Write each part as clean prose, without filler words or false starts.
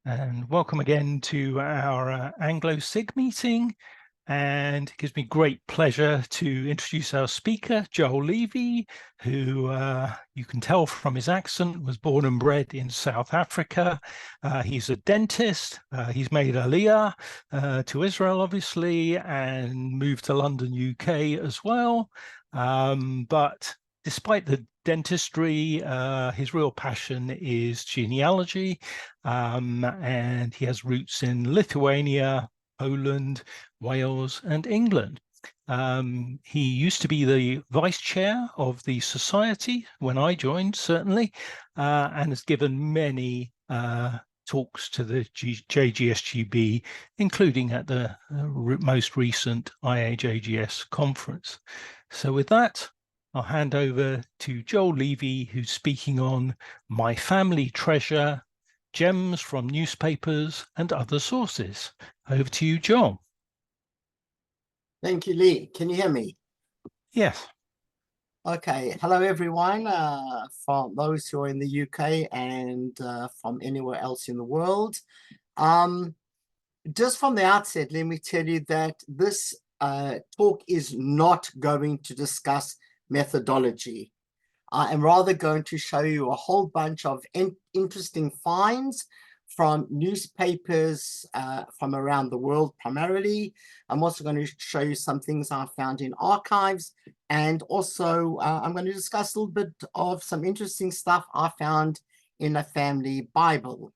and welcome again to our Anglo SIG meeting. And it gives me great pleasure to introduce our speaker, Joel Levy, who you can tell from his accent was born and bred in South Africa. He's a dentist. He's made Aliyah to Israel, obviously, and moved to London, UK as well. But despite the dentistry, his real passion is genealogy, and he has roots in Lithuania, Poland, Wales and England. He used to be the vice chair of the society when I joined, certainly, and has given many talks to the JGSGB, including at the most recent IAJGS conference. So with that, I'll hand over to Joel Levy, who's speaking on My Family Treasure, Gems from Newspapers and Other Sources. Over to you, Joel. Thank you, Lee. Can you hear me? Yes. Okay. Hello, everyone, from those who are in the UK and from anywhere else in the world. Just from the outset, let me tell you that this talk is not going to discuss methodology. I am rather going to show you a whole bunch of interesting finds from newspapers from around the world primarily. I'm also going to show you some things I found in archives, and also I'm going to discuss a little bit of some interesting stuff I found in a family Bible.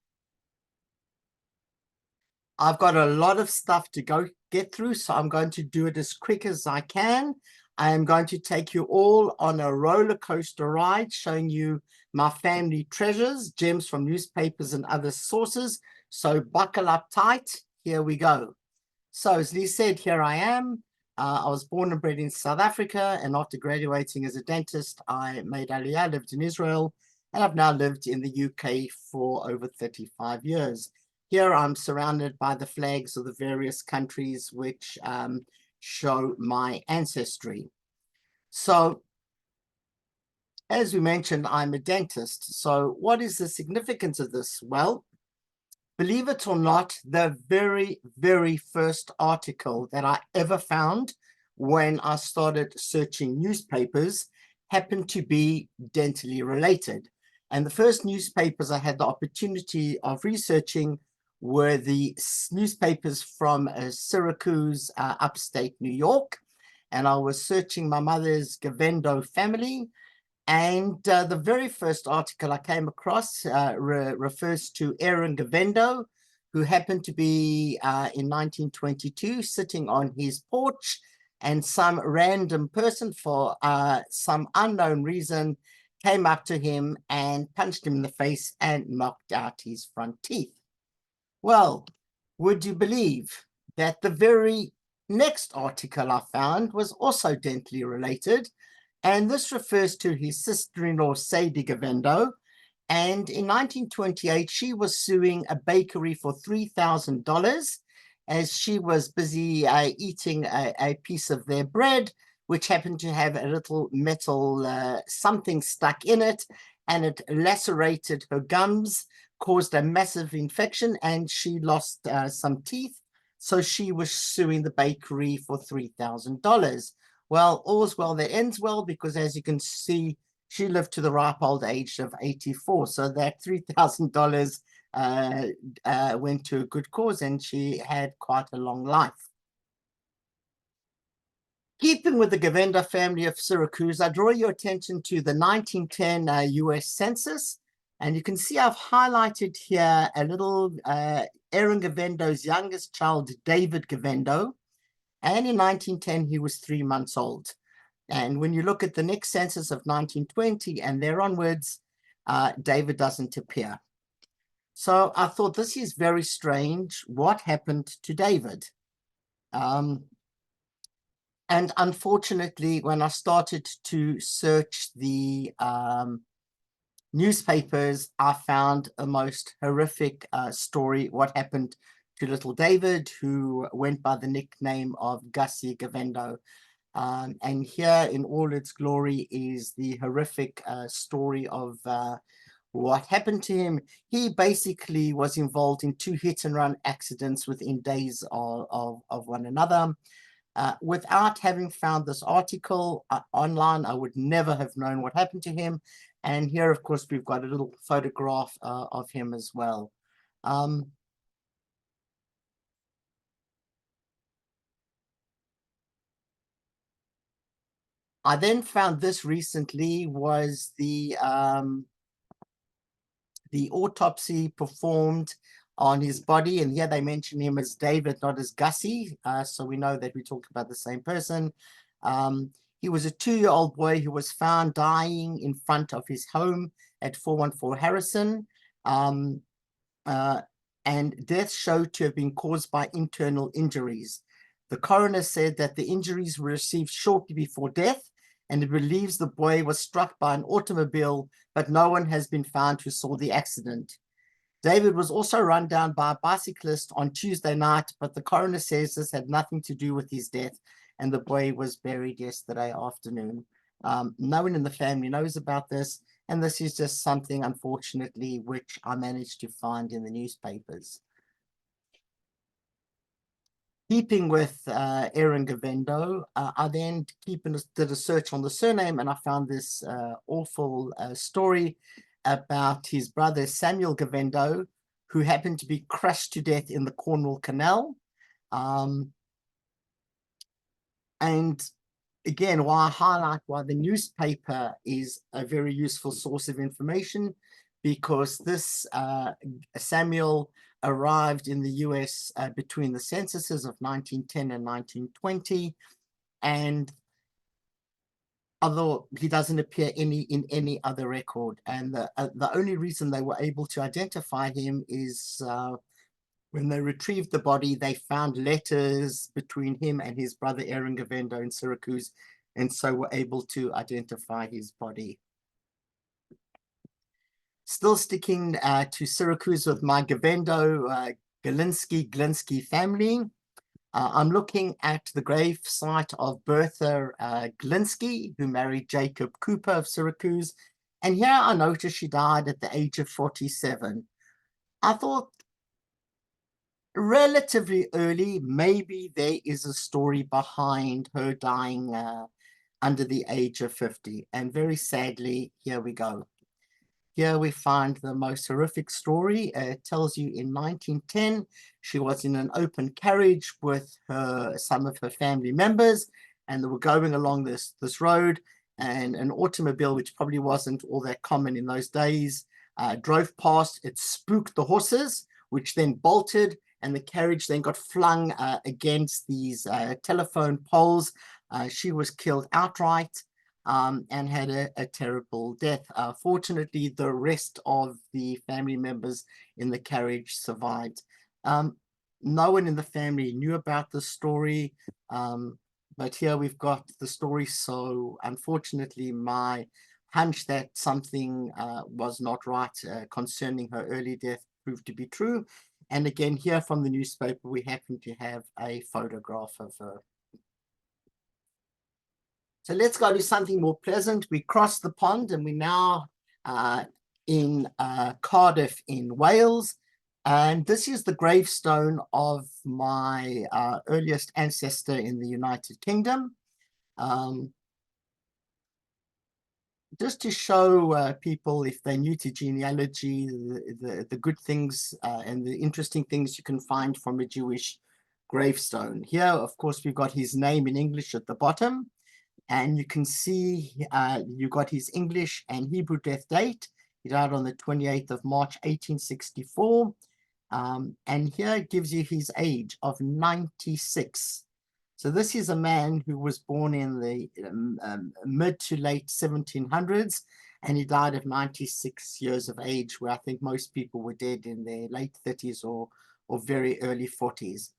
I've got a lot of stuff to get through, so I'm going to do it as quick as I can. I am going to take you all on a roller coaster ride, showing you my family treasures, gems from newspapers and other sources. So buckle up tight. Here we go. So as Lee said, here I am. I was born and bred in South Africa, and after graduating as a dentist, I made Aliyah, lived in Israel, and I've now lived in the UK for over 35 years. Here I'm surrounded by the flags of the various countries which show my ancestry. So, as we mentioned, I'm a dentist. So what is the significance of this? Well, believe it or not, the very, very first article that I ever found when I started searching newspapers happened to be dentally related. And the first newspapers I had the opportunity of researching were the newspapers from Syracuse, upstate New York. And I was searching my mother's Govendo family. And the very first article I came across refers to Aaron Govendo, who happened to be in 1922 sitting on his porch, and some random person for some unknown reason came up to him and punched him in the face and knocked out his front teeth. Well, would you believe that the very next article I found was also dentally related, and this refers to his sister-in-law, Sadie Govendo. And in 1928, she was suing a bakery for $3,000 as she was busy eating a piece of their bread, which happened to have a little metal something stuck in it, and it lacerated her gums, caused a massive infection, and she lost some teeth. So she was suing the bakery for $3,000. Well, all's well that ends well, because as you can see, she lived to the ripe old age of 84. So that $3,000 went to a good cause, and she had quite a long life. Keeping with the Govendo family of Syracuse, I draw your attention to the 1910 US Census. And you can see I've highlighted here a little Aaron Govendo's youngest child, David Govendo. And in 1910, he was 3 months old. And when you look at the next census of 1920 and there onwards, David doesn't appear. So I thought, this is very strange. What happened to David? And unfortunately, when I started to search the newspapers, I found a most horrific story, what happened to little David, who went by the nickname of Gussie Govendo. And here in all its glory is the horrific story of what happened to him. He basically was involved in 2 hit-and-run accidents within days of one another. Without having found this article online, I would never have known what happened to him. And here, of course, we've got a little photograph of him as well. I then found this recently was the autopsy performed on his body, and here they mention him as David, not as Gussie, so we know that we talked about the same person. He was a 2-year-old boy who was found dying in front of his home at 414 Harrison, and death showed to have been caused by internal injuries. The coroner said that the injuries were received shortly before death, and it believes the boy was struck by an automobile, but no one has been found who saw the accident. David was also run down by a bicyclist on Tuesday night, but the coroner says this had nothing to do with his death, and the boy was buried yesterday afternoon. No one in the family knows about this, and this is just something, unfortunately, which I managed to find in the newspapers. Keeping with Aaron Gavendo, I then did a search on the surname, and I found this awful story about his brother Samuel Gavendo, who happened to be crushed to death in the Cornwall Canal. And again, why I highlight why the newspaper is a very useful source of information, because this Samuel arrived in the US between the censuses of 1910 and 1920, and although he doesn't appear in any other record, and the only reason they were able to identify him is when they retrieved the body, they found letters between him and his brother Aaron Gavendo in Syracuse, and so were able to identify his body. Still sticking to Syracuse with my Gavendo, Glinsky family. I'm looking at the grave site of Bertha Glinsky, who married Jacob Cooper of Syracuse. And here I noticed she died at the age of 47. I thought relatively early, maybe there is a story behind her dying under the age of 50. And very sadly, here we go. Here we find the most horrific story. It tells you in 1910, she was in an open carriage with some of her family members, and they were going along this road, and an automobile, which probably wasn't all that common in those days, drove past. It spooked the horses, which then bolted, and the carriage then got flung against these telephone poles. She was killed outright. And had a terrible death. Fortunately, the rest of the family members in the carriage survived. No one in the family knew about the story, but here we've got the story. So unfortunately, my hunch that something was not right concerning her early death proved to be true. And again, here from the newspaper, we happen to have a photograph of her. So let's go to something more pleasant. We crossed the pond and we're now in Cardiff in Wales. And this is the gravestone of my earliest ancestor in the United Kingdom. Just to show people, if they're new to genealogy, the good things and the interesting things you can find from a Jewish gravestone. Here, of course, we've got his name in English at the bottom. And you can see you got his English and Hebrew death date. He died on the 28th of March, 1864. And here it gives you his age of 96. So this is a man who was born in the mid to late 1700s, and he died at 96 years of age, where I think most people were dead in their late 30s or very early 40s.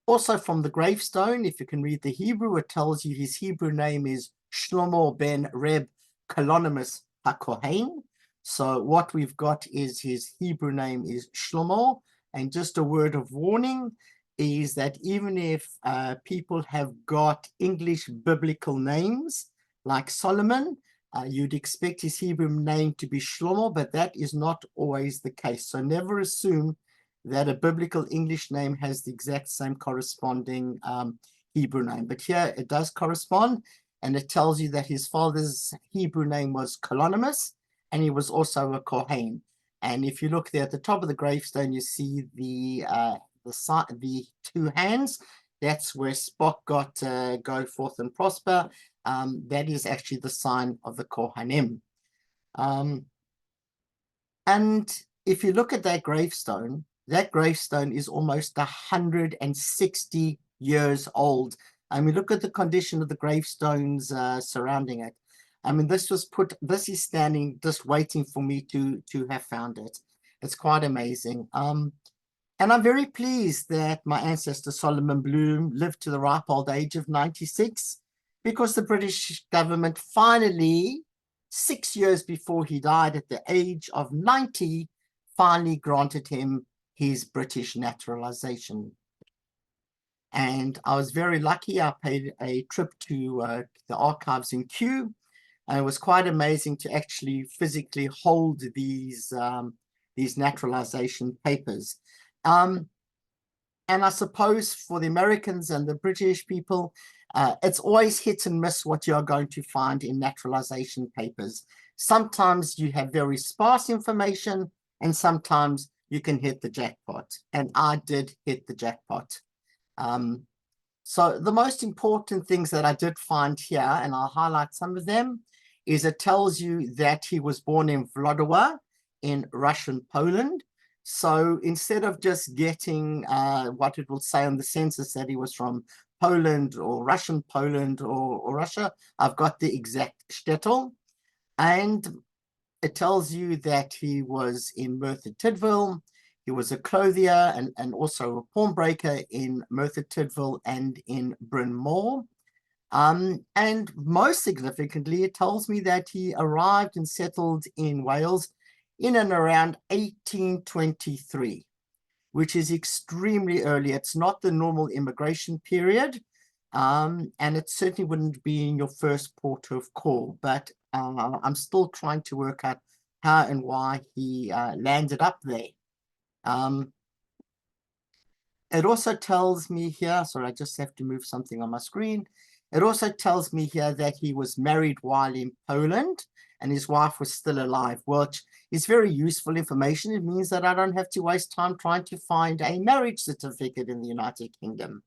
Also from the gravestone, if you can read the Hebrew, it tells you his Hebrew name is Shlomo ben Reb Kalonimus HaKohen. So what we've got is his Hebrew name is Shlomo. And just a word of warning is that even if people have got English biblical names like Solomon, You'd expect his Hebrew name to be Shlomo, but that is not always the case. So never assume that a biblical English name has the exact same corresponding Hebrew name. But here it does correspond, and it tells you that his father's Hebrew name was Colonimus, and he was also a Kohen. And if you look there at the top of the gravestone, you see the two hands. That's where Spock got go forth and prosper. That is actually the sign of the Kohanim. And if you look at that gravestone is almost 160 years old. I mean, look at the condition of the gravestones surrounding it. I mean, this is standing just waiting for me to have found it. It's quite amazing. And I'm very pleased that my ancestor Solomon Bloom lived to the ripe old age of 96, because the British government finally, 6 years before he died at the age of 90, finally granted him his British naturalization. And I was very lucky. I paid a trip to the archives in Kew, and it was quite amazing to actually physically hold these naturalization papers. And I suppose for the Americans and the British people, it's always hit and miss what you're going to find in naturalization papers. Sometimes you have very sparse information, and sometimes you can hit the jackpot. And I did hit the jackpot. So the most important things that I did find here, and I'll highlight some of them, is it tells you that he was born in Wlodawa in Russian Poland. So instead of just getting what it will say on the census that he was from Poland or Russian Poland or Russia, I've got the exact shtetl. And it tells you that he was in Merthyr Tydfil. He was a clothier and also a pawnbroker in Merthyr Tydfil and in Bryn Mawr. And most significantly, it tells me that he arrived and settled in Wales in and around 1823, which is extremely early. It's not the normal immigration period, and it certainly wouldn't be in your first port of call, but I'm still trying to work out how and why he landed up there. It also tells me here, sorry, I just have to move something on my screen. It also tells me here that he was married while in Poland and his wife was still alive, which is very useful information. It means that I don't have to waste time trying to find a marriage certificate in the United Kingdom.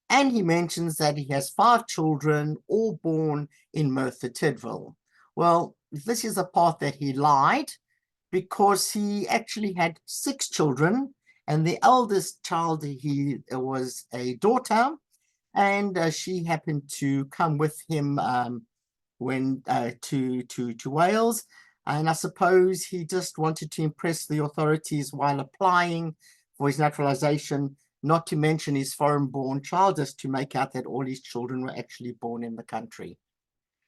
And he mentions that he has 5 children, all born in Merthyr Tydfil. Well, this is a part that he lied, because he actually had 6 children, and the eldest child was a daughter, and she happened to come with him to Wales. And I suppose he just wanted to impress the authorities while applying for his naturalization, not to mention his foreign-born child, just to make out that all his children were actually born in the country.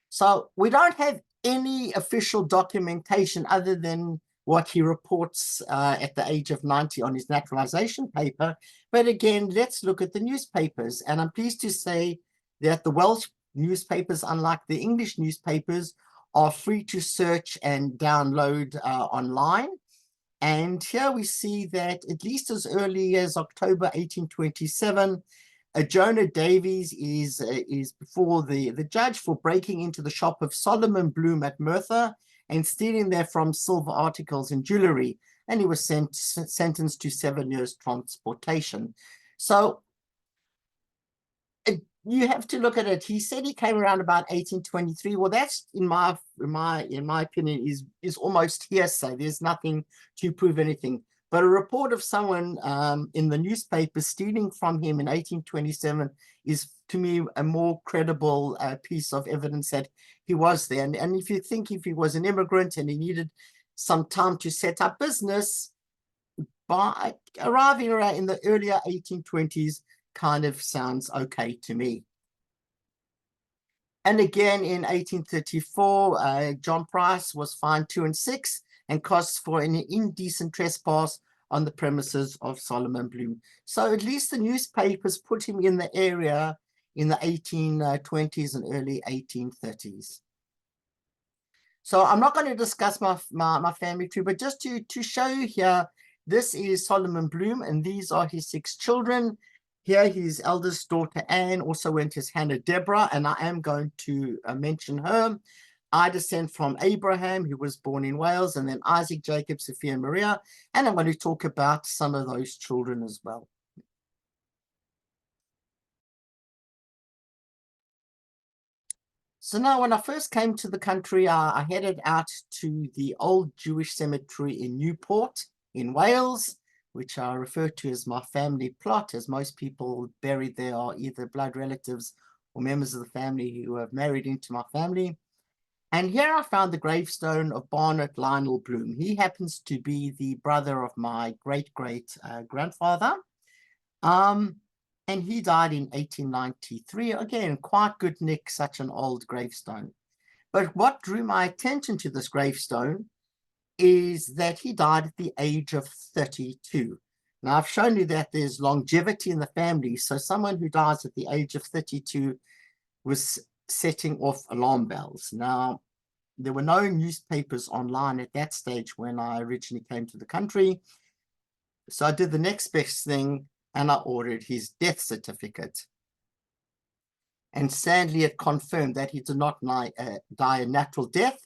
So we don't have any official documentation other than what he reports at the age of 90 on his naturalization paper. But again, let's look at the newspapers. And I'm pleased to say that the Welsh newspapers, unlike the English newspapers, are free to search and download online. And here we see that at least as early as October 1827, Jonah Davies is before the judge for breaking into the shop of Solomon Bloom at Merthyr and stealing therefrom silver articles and jewelry, and he was sentenced to 7 years transportation. So you have to look at it. He said he came around about 1823. Well, that's in my opinion is almost hearsay. There's nothing to prove anything. But a report of someone in the newspaper stealing from him in 1827 is, to me, a more credible piece of evidence that he was there. And if you think if he was an immigrant and he needed some time to set up business, by arriving around in the earlier 1820s kind of sounds okay to me. And again, in 1834, John Price was fined 2 and 6 and costs for an indecent trespass on the premises of Solomon Bloom. So at least the newspapers put him in the area in the 1820s and early 1830s. So I'm not going to discuss my family tree, but just to show you here, this is Solomon Bloom, and these are his 6 children. Here, his eldest daughter, Anne, also went as Hannah Deborah, and I am going to mention her. I descend from Abraham, who was born in Wales, and then Isaac, Jacob, Sophia, and Maria, and I'm going to talk about some of those children as well. So now, when I first came to the country, I headed out to the old Jewish cemetery in Newport in Wales, which I refer to as my family plot, as most people buried there are either blood relatives or members of the family who have married into my family. And here I found the gravestone of Barnett Lionel Bloom. He happens to be the brother of my great-great-grandfather. And he died in 1893. Again, quite good nick, such an old gravestone. But what drew my attention to this gravestone is that he died at the age of 32. Now, I've shown you that there's longevity in the family. So someone who dies at the age of 32 was setting off alarm bells. Now, there were no newspapers online at that stage when I originally came to the country. So I did the next best thing, and I ordered his death certificate. And sadly, it confirmed that he did not die a natural death.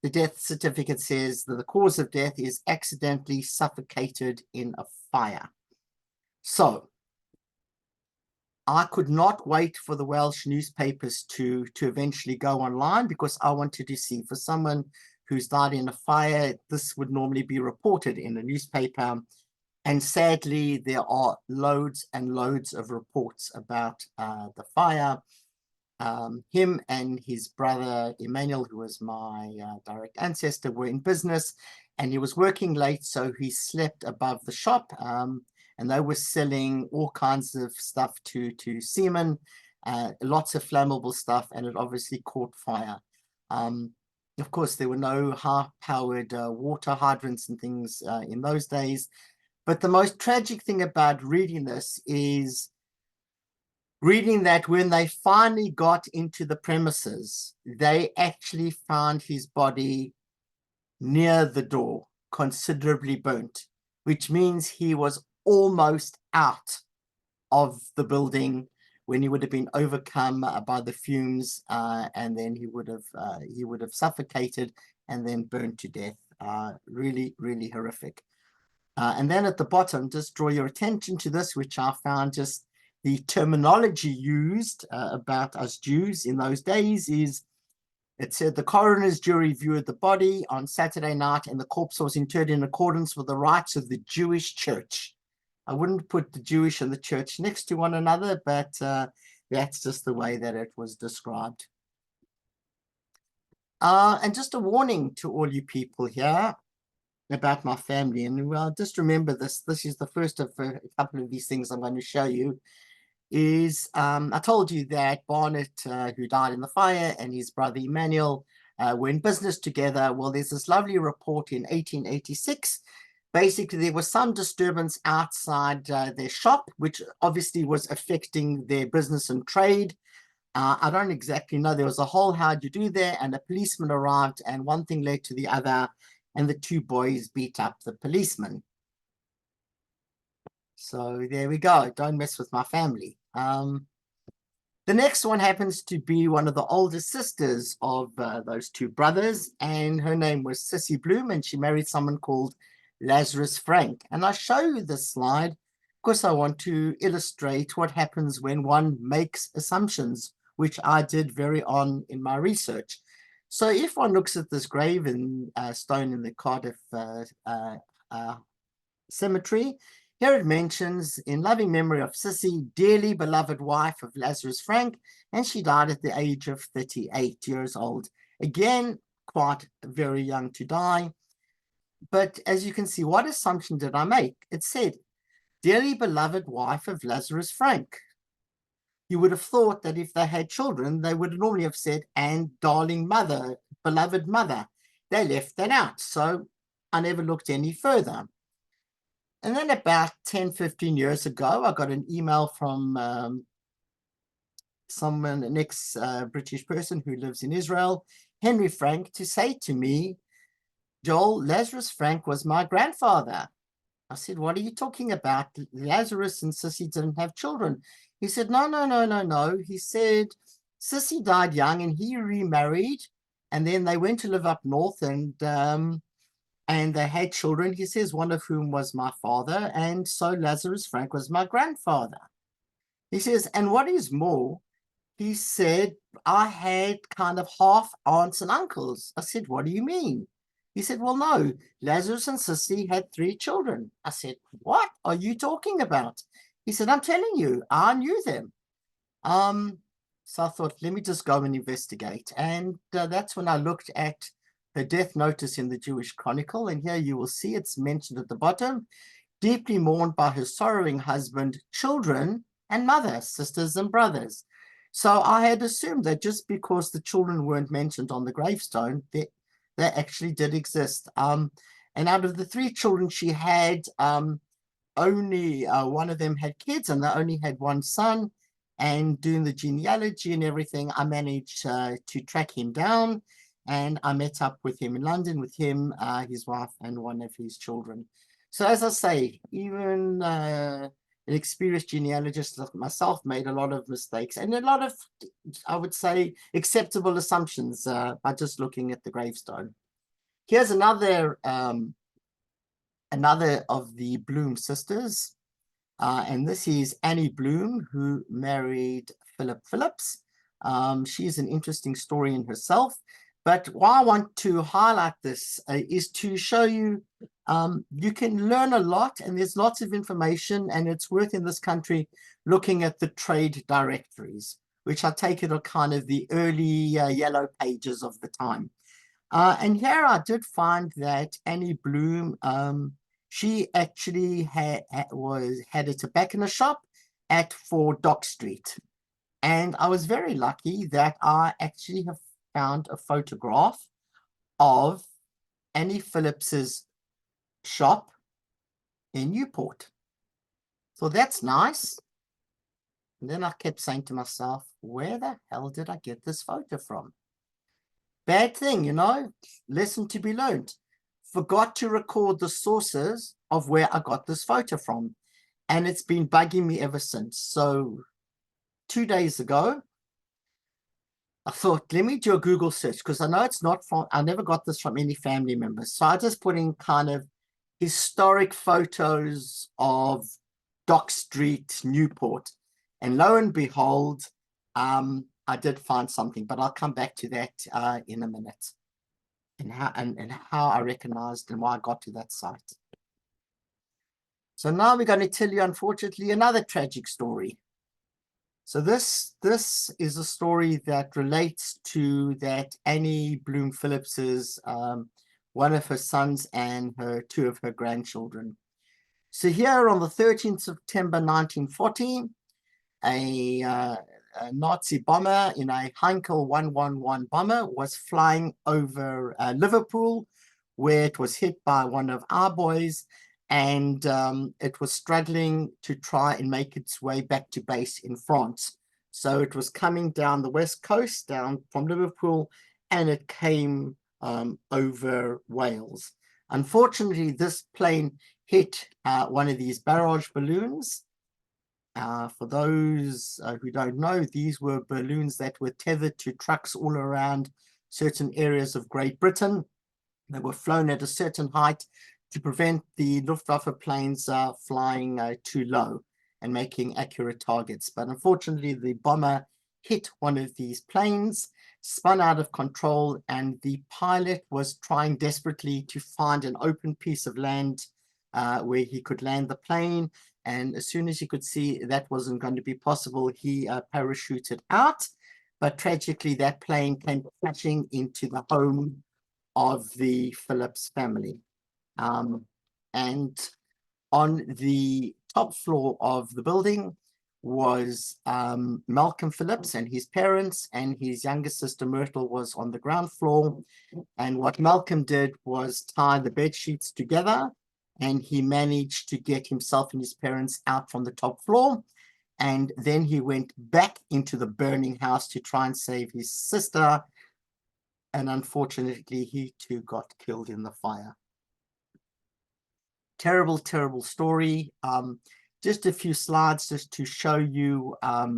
The death certificate says that the cause of death is accidentally suffocated in a fire. So I could not wait for the Welsh newspapers to eventually go online, because I wanted to see, for someone who's died in a fire, this would normally be reported in a newspaper. And sadly, there are loads and loads of reports about the fire. Him and his brother Emmanuel, who was my direct ancestor, were in business, and he was working late, so he slept above the shop. And they were selling all kinds of stuff to seamen, lots of flammable stuff, and it obviously caught fire. Of course, there were no high-powered water hydrants and things in those days. But the most tragic thing about reading this is reading that when they finally got into the premises, they actually found his body near the door, considerably burnt, which means he was almost out of the building when he would have been overcome by the fumes, and then he would have suffocated and then burned to death. Really, really horrific. And then at the bottom, just draw your attention to this, which I found just the terminology used about us Jews in those days is, it said the coroner's jury viewed the body on Saturday night and the corpse was interred in accordance with the rites of the Jewish church. I wouldn't put the Jewish and the church next to one another, but that's just the way that it was described. And just a warning to all you people here about my family, and well, just remember this is the first of a couple of these things I'm going to show you. Is I told you that Barnett, who died in the fire, and his brother Emmanuel were in business together. Well, there's this lovely report in 1886. Basically, there was some disturbance outside their shop, which obviously was affecting their business and trade. I don't exactly know. There was a whole how'd you do there, and a policeman arrived, and one thing led to the other, and the 2 boys beat up the policeman. So there we go. Don't mess with my family. The next one happens to be one of the older sisters of those 2 brothers, and her name was Sissy Bloom, and she married someone called Lazarus Frank. And I show you this slide because I want to illustrate what happens when one makes assumptions, which I did very on in my research. So if one looks at this grave in stone in the Cardiff cemetery, here it mentions, in loving memory of Sissy, dearly beloved wife of Lazarus Frank, and she died at the age of 38 years old. Again, quite very young to die. But as you can see, what assumption did I make? It said, dearly beloved wife of Lazarus Frank. You would have thought that if they had children, they would normally have said, and darling mother, beloved mother. They left that out, so I never looked any further. And then about 10, 15 years ago, I got an email from someone, an ex-British person who lives in Israel. Henry Frank to say to me, Joel, Lazarus Frank was my grandfather. I said, what are you talking about? Lazarus and Sissy didn't have children. He said, no. He said, Sissy died young and he remarried, and then they went to live up north, and they had children. He says, one of whom was my father, and so Lazarus Frank was my grandfather. He says, and what is more, he said, I had kind of half aunts and uncles. I said, what do you mean? He said, well, no, Lazarus and Sissy had 3 children. I said, what are you talking about? He said, I'm telling you, I knew them. So I thought, let me just go and investigate. And that's when I looked at the death notice in the Jewish Chronicle. And here you will see it's mentioned at the bottom, deeply mourned by her sorrowing husband, children, and mother, sisters and brothers. So I had assumed that just because the children weren't mentioned on the gravestone, they actually did exist. And out of the 3 children she had, only one of them had kids, and they only had one son. And doing the genealogy and everything, I managed to track him down, and I met up with him in London, with him, his wife, and one of his children. So as I say, even an experienced genealogist like myself made a lot of mistakes and a lot of, I would say, acceptable assumptions by just looking at the gravestone. Here's another of the Bloom sisters, and this is Annie Bloom, who married Philip Phillips. She's an interesting story in herself. But why I want to highlight this is to show you you can learn a lot, and there's lots of information, and it's worth in this country looking at the trade directories, which I take it are kind of the early yellow pages of the time. And here I did find that Annie Bloom, she actually had a tobacconist shop at 4 Dock Street. And I was very lucky that I actually have found a photograph of Annie Phillips's shop in Newport. So that's nice. And then I kept saying to myself, where the hell did I get this photo from? Bad thing, you know, lesson to be learned. Forgot to record the sources of where I got this photo from. And it's been bugging me ever since. So 2 days ago, I thought, let me do a Google search, because I know it's not from, I never got this from any family members. So I just put in kind of historic photos of Dock Street, Newport. And lo and behold, I did find something, but I'll come back to that in a minute. And how I recognized and why I got to that site. So now we're going to tell you, unfortunately, another tragic story. So this is a story that relates to that Annie Bloom Phillips's one of her sons and 2 of her grandchildren. So here on the 13th September 1940, a Nazi bomber in a Heinkel 111 bomber was flying over Liverpool, where it was hit by one of our boys, and it was struggling to try and make its way back to base in France. So it was coming down the west coast, down from Liverpool, and it came over Wales. Unfortunately, this plane hit one of these barrage balloons. For those who don't know, these were balloons that were tethered to trucks all around certain areas of Great Britain. They were flown at a certain height to prevent the Luftwaffe planes flying too low and making accurate targets. But unfortunately, the bomber hit one of these planes, spun out of control, and the pilot was trying desperately to find an open piece of land where he could land the plane. And as soon as he could see that wasn't going to be possible, he parachuted out. But tragically, that plane came crashing into the home of the Phillips family. And on the top floor of the building was Malcolm Phillips and his parents, and his younger sister Myrtle was on the ground floor. And what Malcolm did was tie the bed sheets together, and he managed to get himself and his parents out from the top floor. And then he went back into the burning house to try and save his sister and unfortunately, he too got killed in the fire. Terrible, terrible story. Just a few slides just to show you a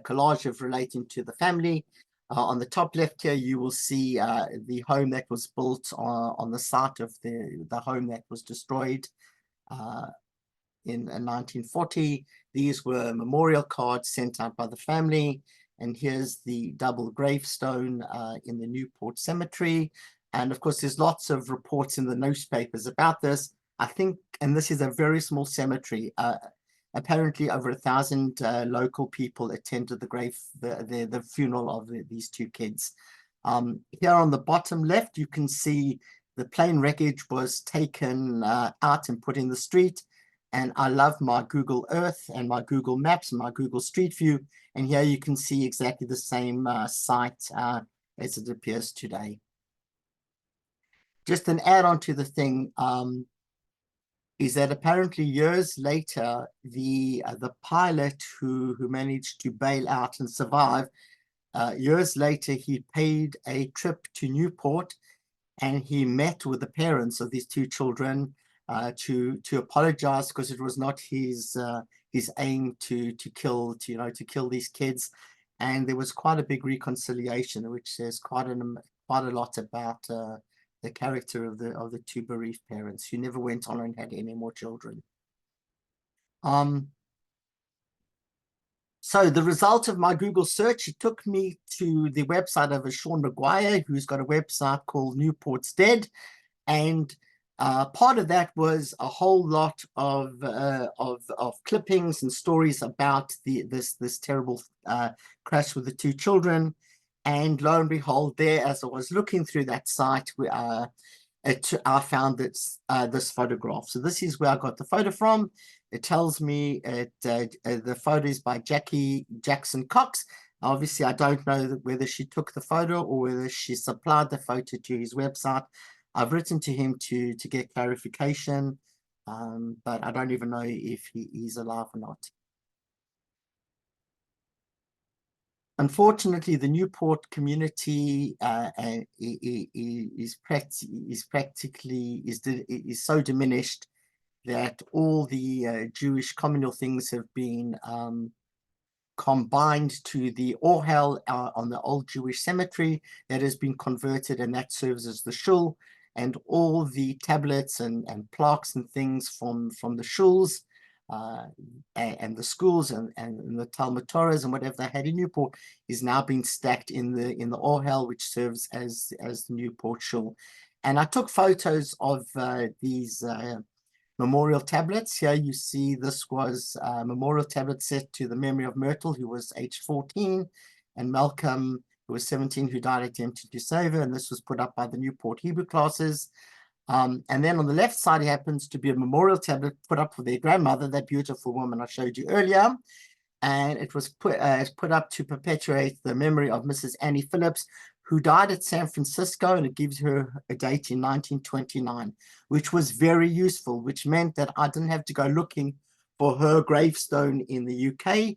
collage of relating to the family. On the top left here, you will see the home that was built on the site of the home that was destroyed in 1940. These were memorial cards sent out by the family. And here's the double gravestone in the Newport Cemetery. And of course, there's lots of reports in the newspapers about this. I think, and this is a very small cemetery. Apparently, over 1,000 local people attended the funeral of these two kids. Here on the bottom left, you can see the plane wreckage was taken out and put in the street. And I love my Google Earth and my Google Maps and my Google Street View. And here you can see exactly the same site as it appears today. Just an add-on to the thing is that apparently years later, the pilot who managed to bail out and survive, years later, he paid a trip to Newport and he met with the parents of these two children to apologize, because it was not his aim to kill these kids. And there was quite a big reconciliation, which says quite a lot about the character of the two bereaved parents, who never went on and had any more children. So the result of my Google search, it took me to the website of a Sean Maguire, who's got a website called Newport's Dead. And part of that was a whole lot of clippings and stories about this terrible crash with the two children. And lo and behold, there, as I was looking through that site, I found this photograph. So this is where I got the photo from. It tells me the photo is by Jackie Jackson Cox. Obviously, I don't know whether she took the photo or whether she supplied the photo to his website. I've written to him to get clarification, but I don't even know if he's alive or not. Unfortunately, the Newport community is so diminished that all the Jewish communal things have been combined to the Orhel on the old Jewish cemetery that has been converted, and that serves as the shul. And all the tablets and plaques and things from the shuls and the schools and the Talmud Torahs and whatever they had in Newport is now being stacked in the Orhel, which serves as the Newport shul. And I took photos of these memorial tablets. Here you see this was a memorial tablet set to the memory of Myrtle, who was age 14, and Malcolm, who was 17, who died attempting to save her. And this was put up by the Newport Hebrew classes. And then on the left side happens to be a memorial tablet put up for their grandmother, that beautiful woman I showed you earlier. And it was put up to perpetuate the memory of Mrs. Annie Phillips, who died at San Francisco, and it gives her a date in 1929, which was very useful, which meant that I didn't have to go looking for her gravestone in the UK.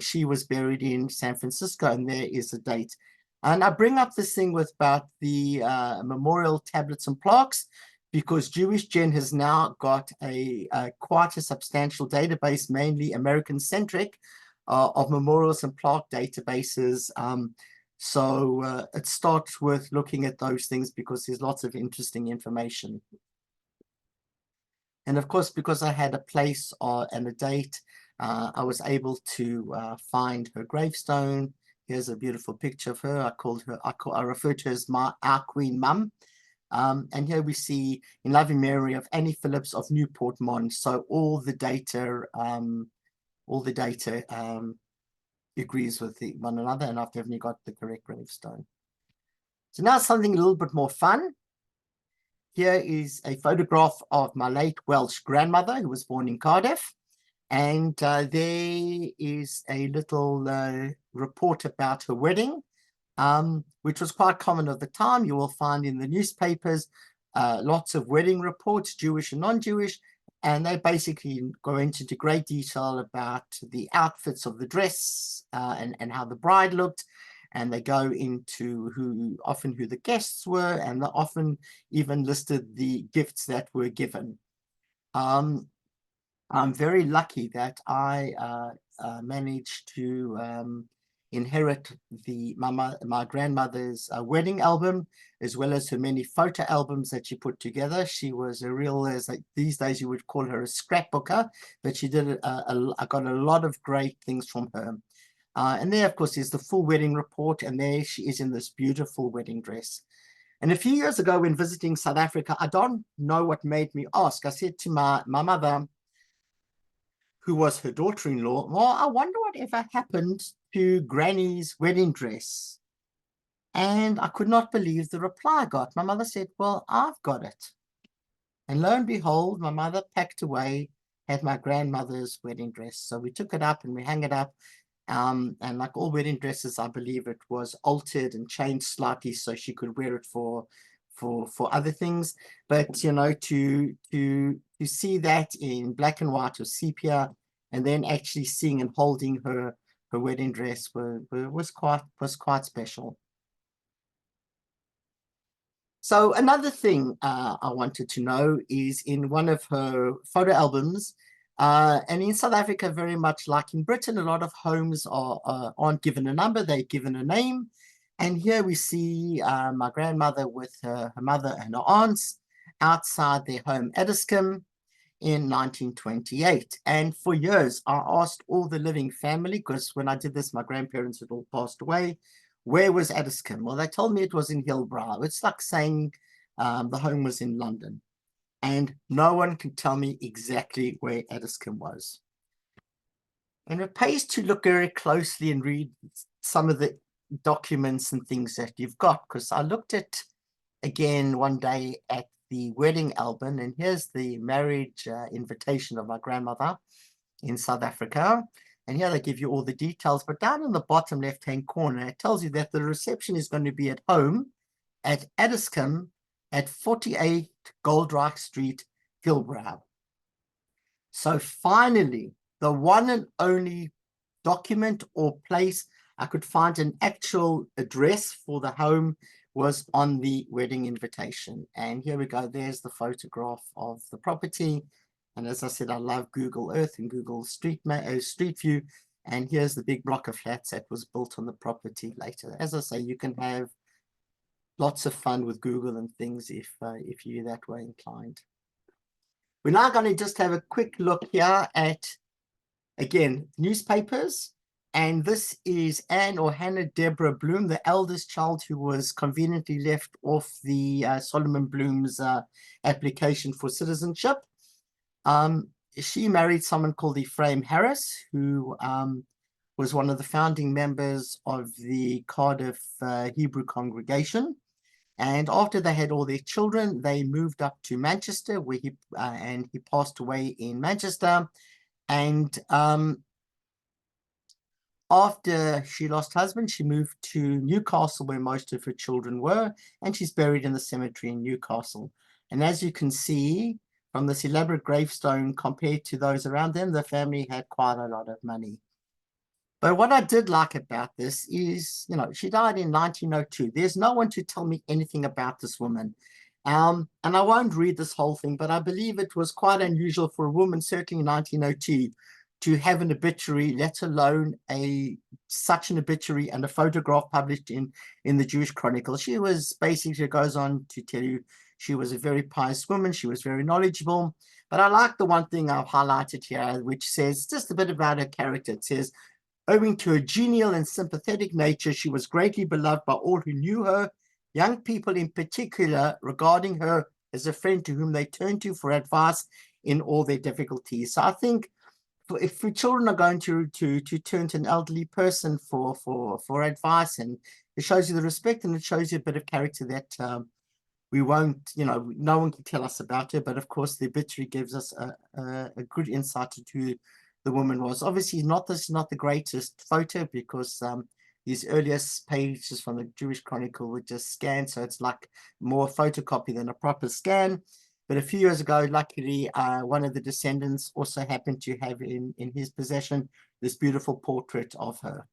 She was buried in San Francisco, and there is a date. And I bring up this thing about the memorial tablets and plaques, because Jewish Gen has now got quite a substantial database, mainly American-centric, of memorials and plaque databases. So it starts worth looking at those things, because there's lots of interesting information. And of course, because I had a place and a date, I was able to find her gravestone. Here's a beautiful picture of her. I refer to her as our Queen Mum. And here we see in loving memory of Annie Phillips of Newport Mon. So all the data agrees with one another, and I've definitely got the correct gravestone. So now something a little bit more fun. Here is a photograph of my late Welsh grandmother, who was born in Cardiff. And there is a little report about her wedding, which was quite common at the time. You will find in the newspapers lots of wedding reports, Jewish and non-Jewish, and they basically go into great detail about the outfits of the dress and how the bride looked. and they go into who the guests were, and they often even listed the gifts that were given. I'm very lucky that I managed to inherit my grandmother's wedding album, as well as her many photo albums that she put together. She was a real, these days you would call her a scrapbooker, but she did I got a lot of great things from her. And there, of course, is the full wedding report, and there she is in this beautiful wedding dress. And a few years ago, when visiting South Africa, I don't know what made me ask. I said to my mother, who was her daughter-in-law, well, I wonder whatever happened to Granny's wedding dress. And I could not believe the reply I got. My mother said, well, I've got it. And lo and behold, my mother packed away, had my grandmother's wedding dress. So we took it up and we hung it up. And like all wedding dresses, I believe it was altered and changed slightly so she could wear it for other things. But you know, to see that in black and white or sepia, and then actually seeing and holding her wedding dress was quite special. So another thing I wanted to know is in one of her photo albums, and in South Africa, very much like in Britain, a lot of homes aren't given a number, they're given a name. And here we see my grandmother with her mother and her aunts outside their home, Ediscombe, in 1928. And for years, I asked all the living family, because when I did this, my grandparents had all passed away, where was Ediscombe? Well, they told me it was in Hillbrow. It's like saying the home was in London. And no one can tell me exactly where Ediscombe was. And it pays to look very closely and read some of the documents and things that you've got, because I looked at, again, one day at the wedding album, and here's the marriage invitation of my grandmother in South Africa. And here they give you all the details, but down in the bottom left-hand corner, it tells you that the reception is going to be at home at Ediscombe at 48 Goldreich Street, Hillbrow. So finally, the one and only document or place I could find an actual address for the home was on the wedding invitation. And here we go. There's the photograph of the property. And as I said, I love Google Earth and Google Street View. And here's the big block of flats that was built on the property later. As I say, you can have lots of fun with Google and things if you're that way inclined. We're now going to just have a quick look here at, again, newspapers. And this is Anne or Hannah Deborah Bloom, the eldest child who was conveniently left off the Solomon Bloom's application for citizenship. She married someone called Ephraim Harris, who was one of the founding members of the Cardiff Hebrew congregation. And after they had all their children, they moved up to Manchester, where he passed away in Manchester. And after she lost husband, she moved to Newcastle, where most of her children were, and she's buried in the cemetery in Newcastle. And as you can see from this elaborate gravestone, compared to those around them, the family had quite a lot of money. But what I did like about this is, you know, she died in 1902. There's no one to tell me anything about this woman. And I won't read this whole thing, but I believe it was quite unusual for a woman, certainly in 1902, to have an obituary, let alone such an obituary and a photograph published in the Jewish Chronicle. She was basically, it goes on to tell you, she was a very pious woman. She was very knowledgeable. But I like the one thing I've highlighted here, which says just a bit about her character. It says, owing to her genial and sympathetic nature, she was greatly beloved by all who knew her, young people in particular, regarding her as a friend to whom they turned to for advice in all their difficulties. So I think if children are going to turn to an elderly person for advice, and it shows you the respect, and it shows you a bit of character that we won't, you know, no one can tell us about her. But of course, the obituary gives us a good insight into who the woman was. Obviously, not the greatest photo, because these earliest pages from the Jewish Chronicle were just scanned, so it's like more photocopy than a proper scan. But a few years ago, luckily, one of the descendants also happened to have in his possession this beautiful portrait of her.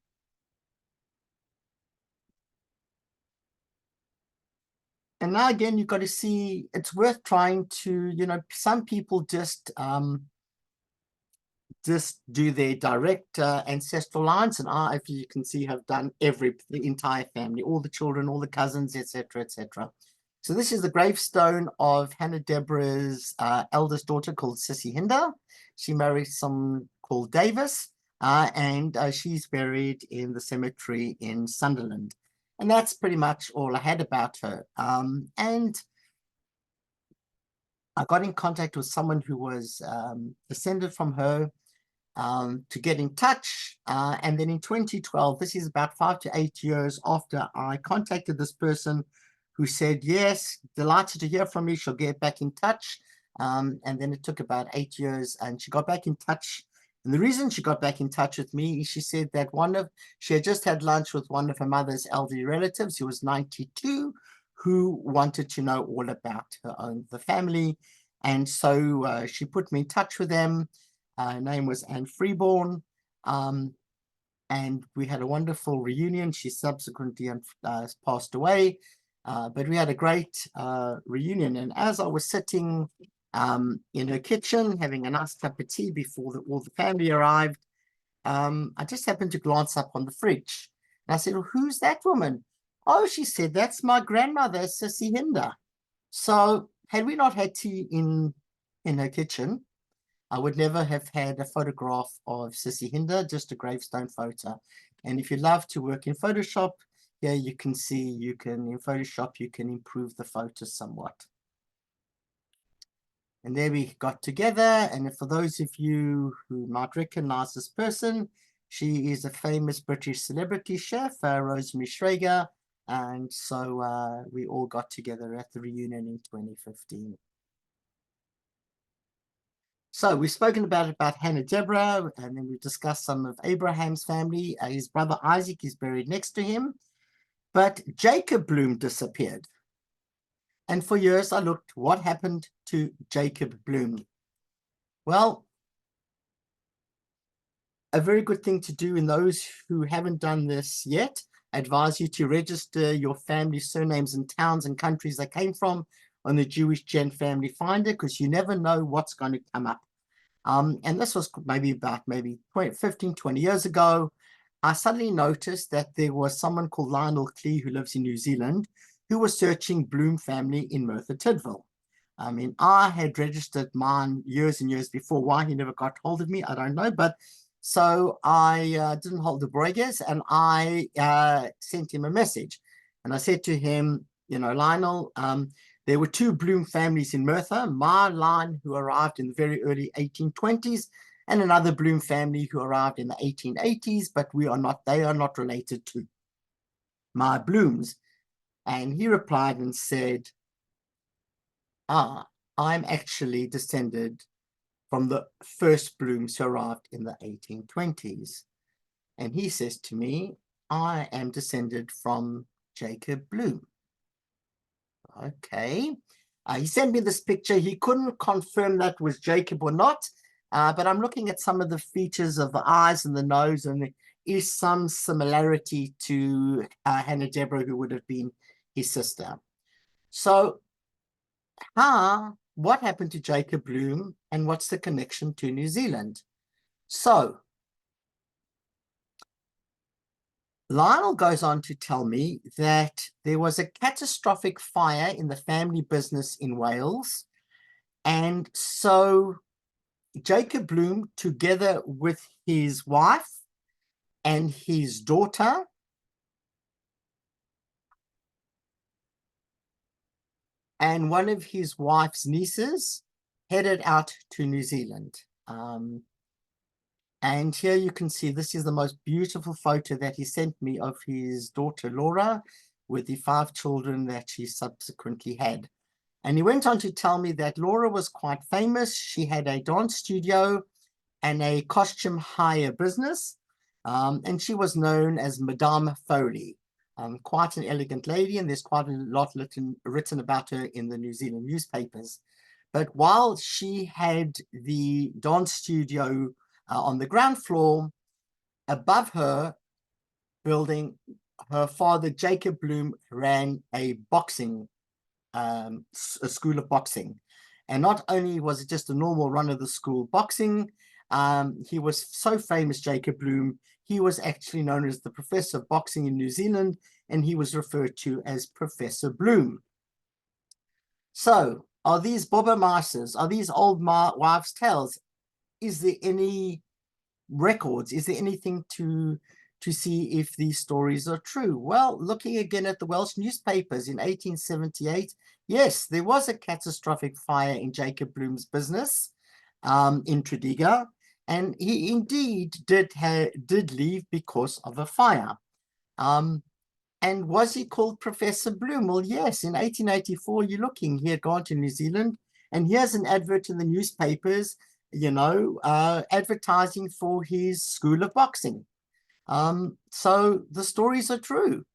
now again, you've got to see, it's worth trying to, you know, some people just do their direct ancestral lines, and I, if you can see, have done the entire family, all the children, all the cousins, etc., etc. So this is the gravestone of Hannah Deborah's eldest daughter called Sissy Hinder. She married someone called Davis, and she's buried in the cemetery in Sunderland. And that's pretty much all I had about her. And I got in contact with someone who was descended from her to get in touch. And then in 2012, this is about 5 to 8 years after I contacted this person who said, yes, delighted to hear from you, she'll get back in touch. And then it took about 8 years and she got back in touch. And the reason she got back in touch with me is she said that she had just had lunch with one of her mother's elderly relatives who was 92, who wanted to know all about the family. And so she put me in touch with them. Her name was Anne Freeborn, and we had a wonderful reunion. She subsequently passed away, but we had a great reunion. And as I was sitting in her kitchen having a nice cup of tea before all the family arrived, I just happened to glance up on the fridge. And I said, well, who's that woman? Oh, she said, that's my grandmother, Sissy Hinder. So had we not had tea in her kitchen, I would never have had a photograph of Sissy Hinder, just a gravestone photo. And if you love to work in Photoshop, here you can see, in Photoshop, you can improve the photo somewhat. And there we got together. And for those of you who might recognize this person, she is a famous British celebrity chef, Rosemary Schrager. And so we all got together at the reunion in 2015. So we've spoken about Hannah Deborah, and then we've discussed some of Abraham's family. His brother Isaac is buried next to him. But Jacob Bloom disappeared. And for years I looked, what happened to Jacob Bloom? Well, a very good thing to do in those who haven't done this yet, I advise you to register your family surnames and towns and countries they came from on the Jewish Gen Family Finder, because you never know what's going to come up. And this was maybe 15, 20 years ago. I suddenly noticed that there was someone called Lionel Clee who lives in New Zealand who was searching Bloom family in Merthyr Tydfil. I mean, I had registered mine years and years before. Why he never got hold of me, I don't know. But so I didn't hold the Borges, and I sent him a message. And I said to him, you know, Lionel, there were 2 Bloom families in Merthyr, my line who arrived in the very early 1820s, and another Bloom family who arrived in the 1880s, but they are not related to my Blooms. And he replied and said, I'm actually descended from the first Blooms who arrived in the 1820s. And he says to me, I am descended from Jacob Bloom. Okay. He sent me this picture. He couldn't confirm that was Jacob or not, but I'm looking at some of the features of the eyes and the nose, and there is some similarity to Hannah Deborah, who would have been his sister. So what happened to Jacob Bloom, and what's the connection to New Zealand? So Lionel goes on to tell me that there was a catastrophic fire in the family business in Wales. And so Jacob Bloom, together with his wife and his daughter, and one of his wife's nieces, headed out to New Zealand. And here you can see, this is the most beautiful photo that he sent me of his daughter, Laura, with the 5 children that she subsequently had. And he went on to tell me that Laura was quite famous. She had a dance studio and a costume hire business. And she was known as Madame Foley. Quite an elegant lady, and there's quite a lot written about her in the New Zealand newspapers. But while she had the dance studio on the ground floor, above her building, her father, Jacob Bloom, ran a boxing a school of boxing. And not only was it just a normal run-of-the-school boxing, he was so famous, Jacob Bloom, he was actually known as the Professor of Boxing in New Zealand, and he was referred to as Professor Bloom. So, are these Bobber Mices? Are these old wives' tales? Is there any records? Is there anything to see if these stories are true? Well, looking again at the Welsh newspapers in 1878, yes, there was a catastrophic fire in Jacob Bloom's business in Tredegar, and he indeed did leave because of a fire. And was he called Professor Bloom? Well, yes, in 1884, you're looking, he had gone to New Zealand, and here's an advert in the newspapers, you know, advertising for his school of boxing. So the stories are true.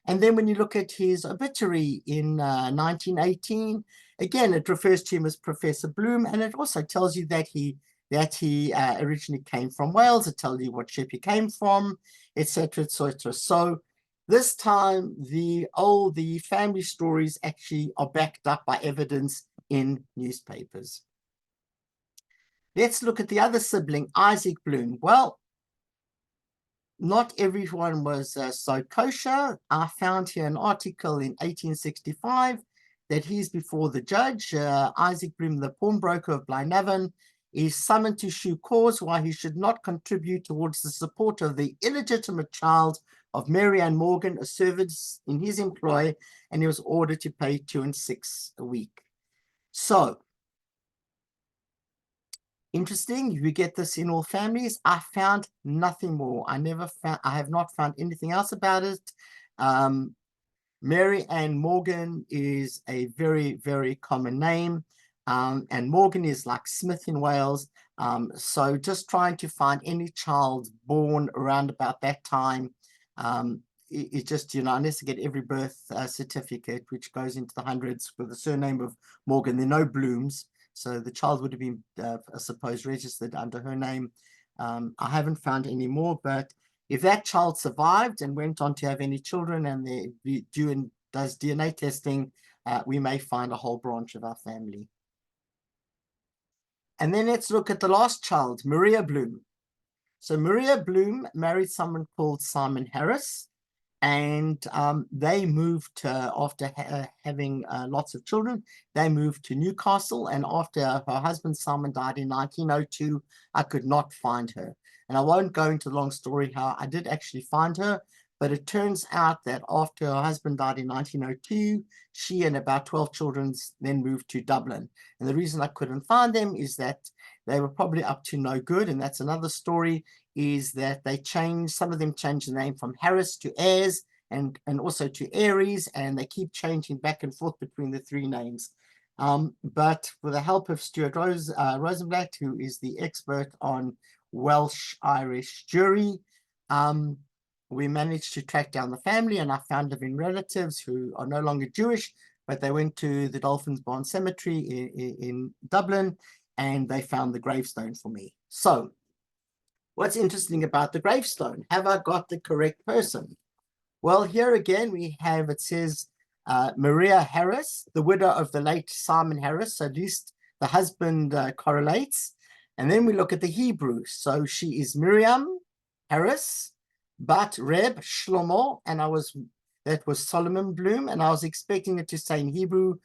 And then when you look at his obituary in 1918, again, it refers to him as Professor Bloom, and it also tells you that he originally came from Wales. It tells you what ship he came from, etc., etc. So this time, the family stories actually are backed up by evidence in newspapers. Let's look at the other sibling, Isaac Bloom. Well, not everyone was so kosher. I found here an article in 1865 that he's before the judge. Isaac Bloom, the pawnbroker of Blaenavon, is summoned to shew cause why he should not contribute towards the support of the illegitimate child of Mary Ann Morgan, a servant in his employ, and he was ordered to pay 2 6 a week. So, interesting, you get this in all families. I found nothing more. I have not found anything else about it. Mary Ann Morgan is a very, very common name. And Morgan is like Smith in Wales. So just trying to find any child born around about that time, it just, you know, unless you get every birth certificate, which goes into the hundreds with the surname of Morgan, there are no Blooms. So the child would have been, I suppose, registered under her name. I haven't found any more, but if that child survived and went on to have any children and they does DNA testing, we may find a whole branch of our family. And then let's look at the last child, Maria Bloom. So Maria Bloom married someone called Simon Harris, and they moved after having lots of children. They moved to Newcastle, and after her husband Simon died in 1902, I could not find her. And I won't go into the long story how I did actually find her, but it turns out that after her husband died in 1902, she and about 12 children then moved to Dublin. And the reason I couldn't find them is that they were probably up to no good, and that's another story, is that some of them changed the name from Harris to Ayres and also to Aries, and they keep changing back and forth between the three names. But with the help of Stuart Rosenblatt, who is the expert on Welsh-Irish jury, we managed to track down the family, and I found living relatives who are no longer Jewish, but they went to the Dolphins Barn Cemetery in Dublin, and they found the gravestone for me. So, what's interesting about the gravestone? Have I got the correct person? Well, here again, it says Maria Harris, the widow of the late Simon Harris, so at least the husband correlates. And then we look at the Hebrew. So she is Miriam Harris, Bat Reb Shlomo, and that was Solomon Bloom, and I was expecting it to say in Hebrew,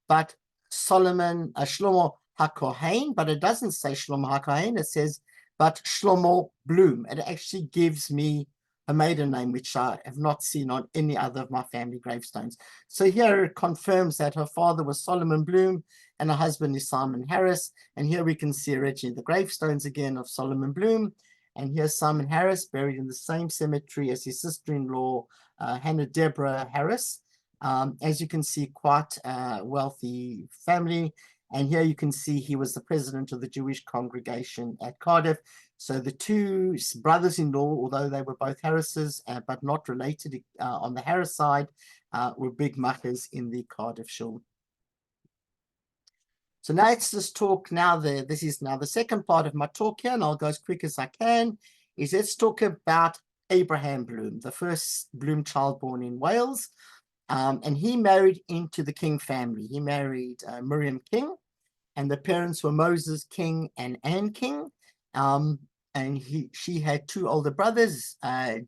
but Shlomo HaKohen, but it doesn't say Shlomo HaKohen, it says, but Shlomo Bloom. It actually gives me a maiden name, which I have not seen on any other of my family gravestones. So here it confirms that her father was Solomon Bloom and her husband is Simon Harris. And here we can see originally the gravestones again of Solomon Bloom. And here's Simon Harris buried in the same cemetery as his sister-in-law, Hannah Deborah Harris. As you can see, quite a wealthy family. And here you can see he was the president of the Jewish congregation at Cardiff. So the two brothers-in-law, although they were both Harrises, but not related on the Harris side, were big muckers in the Cardiff shul. So now let's just talk this is now the second part of my talk here, and I'll go as quick as I can, is let's talk about Abraham Bloom, the first Bloom child born in Wales. And he married into the King family. He married Miriam King, and the parents were Moses King and Anne King. And she had two older brothers,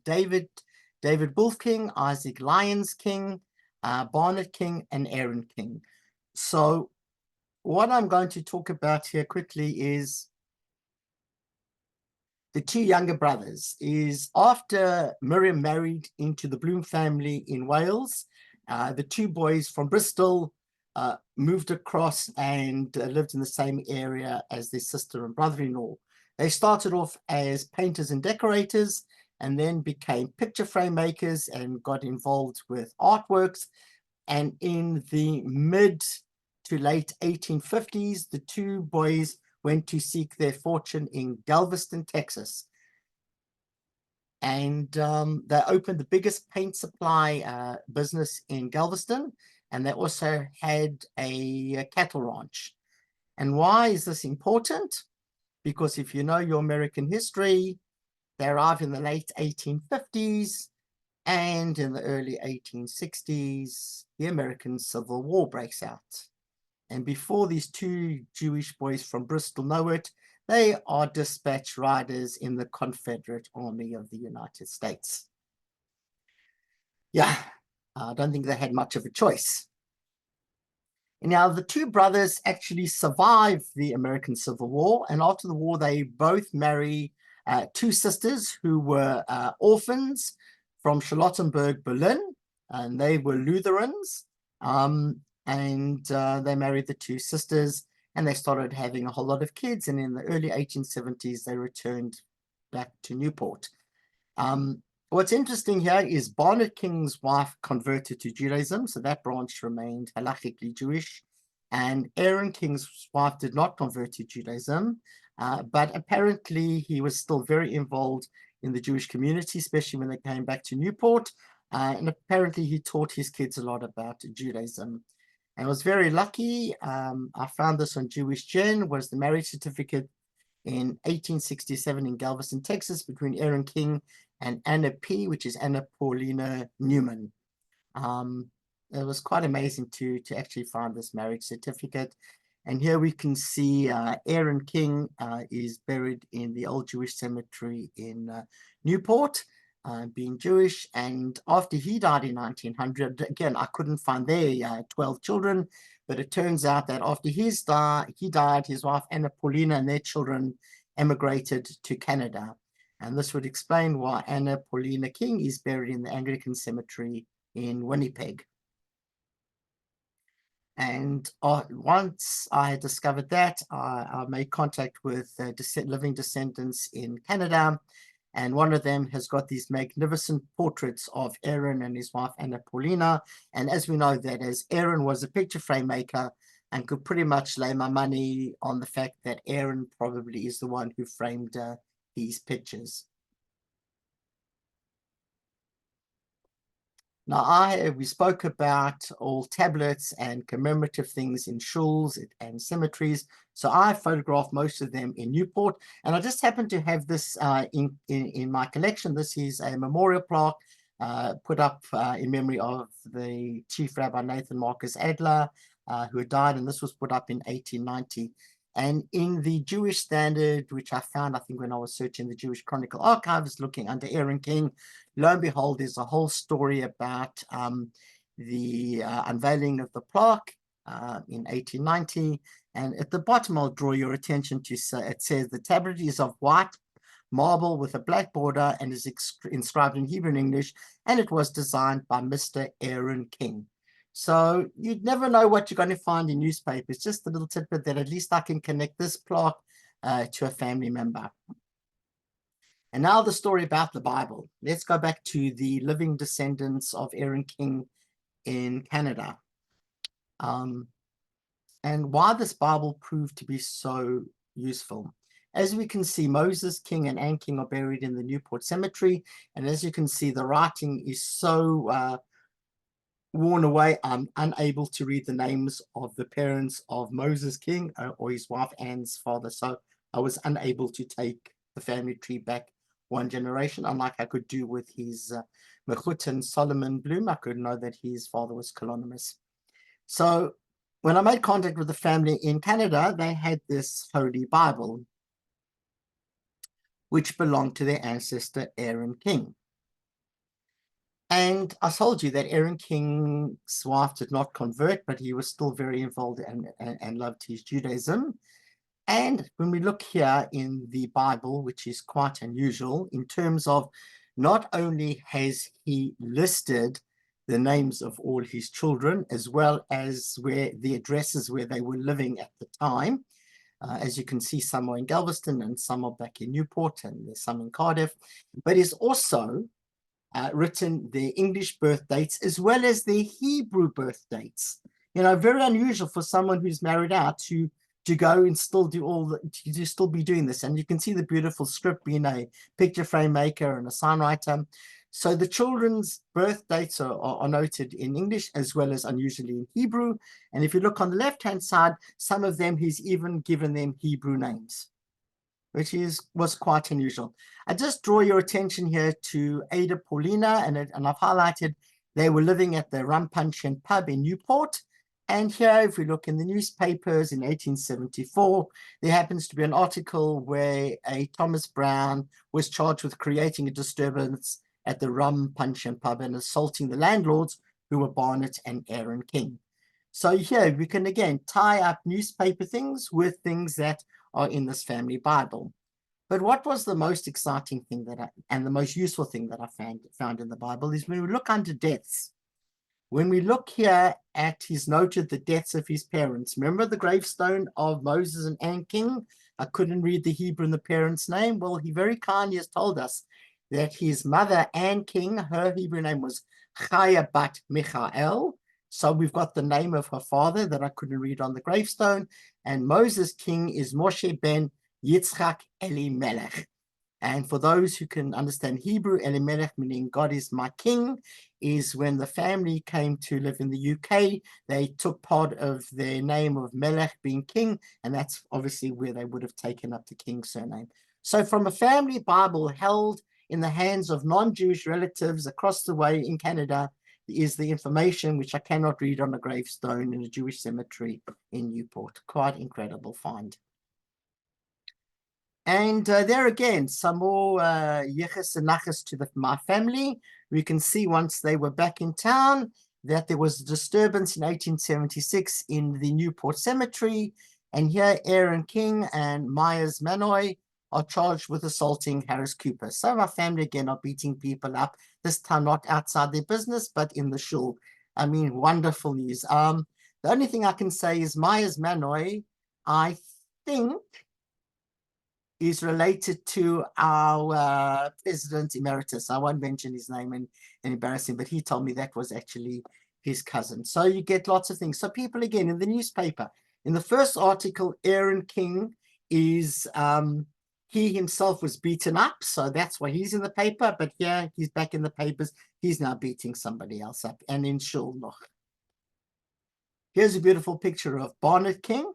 David Wolf King, Isaac Lyons King, Barnett King, and Aaron King. So what I'm going to talk about here quickly is the two younger brothers. Is after Miriam married into the Bloom family in Wales, the two boys from Bristol moved across and lived in the same area as their sister and brother-in-law. They started off as painters and decorators, and then became picture frame makers and got involved with artworks. And in the mid to late 1850s, the two boys went to seek their fortune in Galveston, Texas. And they opened the biggest paint supply business in Galveston, and they also had a cattle ranch. And why is this important? Because if you know your American history, they arrived in the late 1850s, and in the early 1860s, the American Civil War breaks out. And before these two Jewish boys from Bristol know it, they are dispatch riders in the Confederate Army of the United States. Yeah, I don't think they had much of a choice. Now, the two brothers actually survived the American Civil War, and after the war, they both marry two sisters who were orphans from Charlottenburg, Berlin, and they were Lutherans. And they married the two sisters, and they started having a whole lot of kids. And in the early 1870s, they returned back to Newport. What's interesting here is Barnett King's wife converted to Judaism, so that branch remained halachically Jewish. And Aaron King's wife did not convert to Judaism, but apparently he was still very involved in the Jewish community, especially when they came back to Newport. And apparently he taught his kids a lot about Judaism. And I was very lucky. I found this on Jewish Gen, was the marriage certificate in 1867 in Galveston, Texas, between Aaron King and Anna P., which is Anna Paulina Newman. It was quite amazing to actually find this marriage certificate. And here we can see Aaron King is buried in the old Jewish cemetery in Newport, being Jewish. And after he died in 1900, again, I couldn't find their 12 children, but it turns out that after he died, his wife Anna Paulina and their children emigrated to Canada. And this would explain why Anna Paulina King is buried in the Anglican cemetery in Winnipeg. And once I had discovered that, I made contact with living descendants in Canada. And one of them has got these magnificent portraits of Aaron and his wife, Anna Paulina. And as we know that as Aaron was a picture frame maker and could pretty much lay my money on the fact that Aaron probably is the one who framed these pictures. Now, we spoke about all tablets and commemorative things in shuls and cemeteries. So I photographed most of them in Newport, and I just happen to have this in my collection. This is a memorial plaque put up in memory of the Chief Rabbi Nathan Marcus Adler, who had died, and this was put up in 1890. And in the Jewish Standard, which I found, I think when I was searching the Jewish Chronicle Archives, looking under Aaron King, lo and behold, there's a whole story about the unveiling of the plaque in 1890. And at the bottom, I'll draw your attention to, it says, the tablet is of white marble with a black border and is inscribed in Hebrew and English, and it was designed by Mr. Aaron King. So you'd never know what you're going to find in newspapers, just a little tidbit that at least I can connect this plaque to a family member. And now the story about the Bible. Let's go back to the living descendants of Aaron King in Canada. And why this Bible proved to be so useful. As we can see, Moses King and Anne King are buried in the Newport Cemetery. And as you can see, the writing is so worn away, I'm unable to read the names of the parents of Moses King or his wife Anne's father. So I was unable to take the family tree back one generation, unlike I could do with his Mechutin Solomon Bloom. I could know that his father was colonymous. So when I made contact with the family in Canada, they had this Holy Bible, which belonged to their ancestor Aaron King. And I told you that Aaron King's wife did not convert, but he was still very involved and loved his Judaism. And when we look here in the Bible, which is quite unusual in terms of not only has he listed the names of all his children, as well as where the addresses where they were living at the time. As you can see, some are in Galveston and some are back in Newport, and there's some in Cardiff. But he's also written their English birth dates as well as their Hebrew birth dates. You know, very unusual for someone who's married out to go and still do all the, to still be doing this. And you can see the beautiful script, being a picture frame maker and a sign writer. So the children's birth dates are noted in English as well as unusually in Hebrew. And if you look on the left-hand side, some of them he's even given them Hebrew names, which was quite unusual. I just draw your attention here to Ada Paulina, and I've highlighted they were living at the Rum Punch and Pub in Newport. And here, if we look in the newspapers in 1874, there happens to be an article where a Thomas Brown was charged with creating a disturbance at the Rum Punch and Pub and assaulting the landlords, who were Barnett and Aaron King. So here we can again tie up newspaper things with things that are in this family Bible. But what was the most exciting thing and the most useful thing that I found in the Bible is when we look under deaths. When we look here at his noted the deaths of his parents, remember the gravestone of Moses and Anne King? I couldn't read the Hebrew and the parents' name. Well, he very kindly has told us that his mother, Anne King, her Hebrew name was Chaya Bat Michael. So we've got the name of her father that I couldn't read on the gravestone. And Moses King is Moshe ben Yitzchak Elimelech. And for those who can understand Hebrew, Elimelech, meaning God is my king, is when the family came to live in the UK, they took part of their name of Melech being king, and that's obviously where they would have taken up the king surname. So from a family Bible held in the hands of non-Jewish relatives across the way in Canada is the information which I cannot read on a gravestone in a Jewish cemetery in Newport. Quite incredible find. And there again, some more yeches and nachas to my family. We can see once they were back in town that there was a disturbance in 1876 in the Newport Cemetery. And here Aaron King and Myers Manoy are charged with assaulting Harris Cooper. So my family again are beating people up, this time not outside their business, but in the shul. I mean, wonderful news. The only thing I can say is Myers Manoy, I think, is related to our president emeritus. I won't mention his name and embarrass him, but he told me that was actually his cousin. So you get lots of things. So people, again, in the newspaper, in the first article, Aaron King is, he himself was beaten up. So that's why he's in the paper. But here he's back in the papers. He's now beating somebody else up. And in shul noch. Here's a beautiful picture of Barnett King.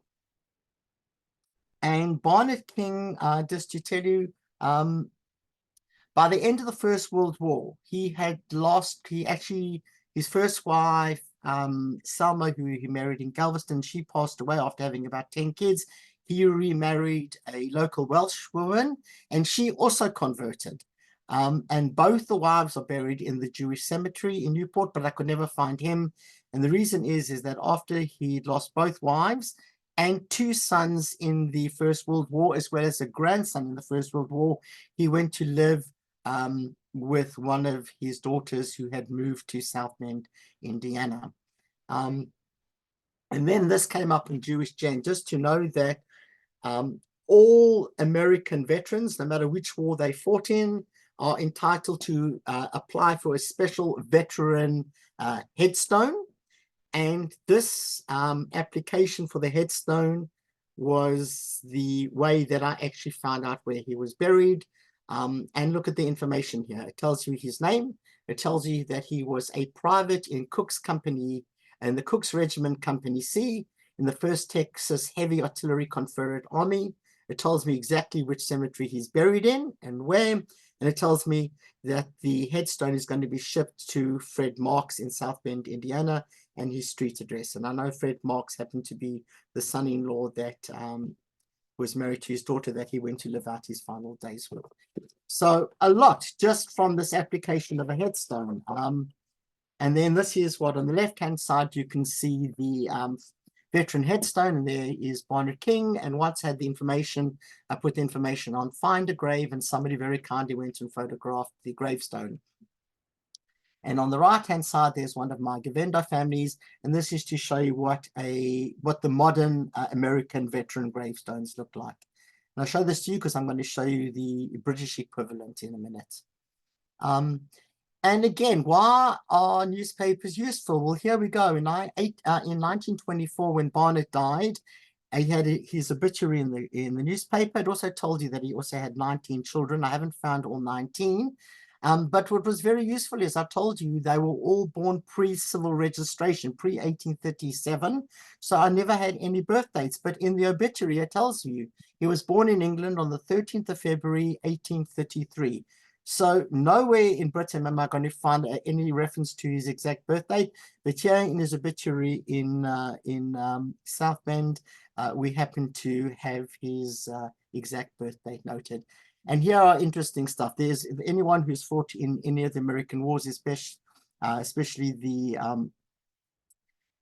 And Barnett King, just to tell you, by the end of the First World War, he had lost, his first wife, Selma, who he married in Galveston, she passed away after having about 10 kids. He remarried a local Welsh woman, and she also converted. And both the wives are buried in the Jewish cemetery in Newport, but I could never find him. And the reason is that after he'd lost both wives, and 2 sons in the First World War, as well as a grandson in the First World War, he went to live with one of his daughters who had moved to South Bend, Indiana. And then this came up in Jewish Gen, just to know that all American veterans, no matter which war they fought in, are entitled to apply for a special veteran headstone. And this application for the headstone was the way that I actually found out where he was buried. And look at the information here. It tells you his name. It tells you that he was a private in Cook's Company, and the Cook's Regiment Company C in the 1st Texas Heavy Artillery Confederate Army. It tells me exactly which cemetery he's buried in and where. And it tells me that the headstone is going to be shipped to Fred Marks in South Bend, Indiana, and his street address. And I know Fred Marks happened to be the son-in-law that was married to his daughter that he went to live out his final days with. So a lot just from this application of a headstone. And then this is what on the left-hand side, you can see the veteran headstone, and there is Barnett King. And once I had the information, I put the information on Find a Grave, and somebody very kindly went and photographed the gravestone. And on the right-hand side, there's one of my Govendo families, and this is to show you what the modern American veteran gravestones look like. And I'll show this to you because I'm going to show you the British equivalent in a minute. And again, why are newspapers useful? Well, here we go. In 1924, when Barnett died, he had his obituary in the newspaper. It also told you that he also had 19 children. I haven't found all 19. But what was very useful is I told you they were all born pre-civil registration, pre-1837. So I never had any birth dates. But in the obituary, it tells you he was born in England on the 13th of February, 1833. So nowhere in Britain am I going to find any reference to his exact birth date. But here in his obituary in South Bend, we happen to have his exact birth date noted. And here are interesting stuff. There's anyone who's fought in any of the American wars, especially the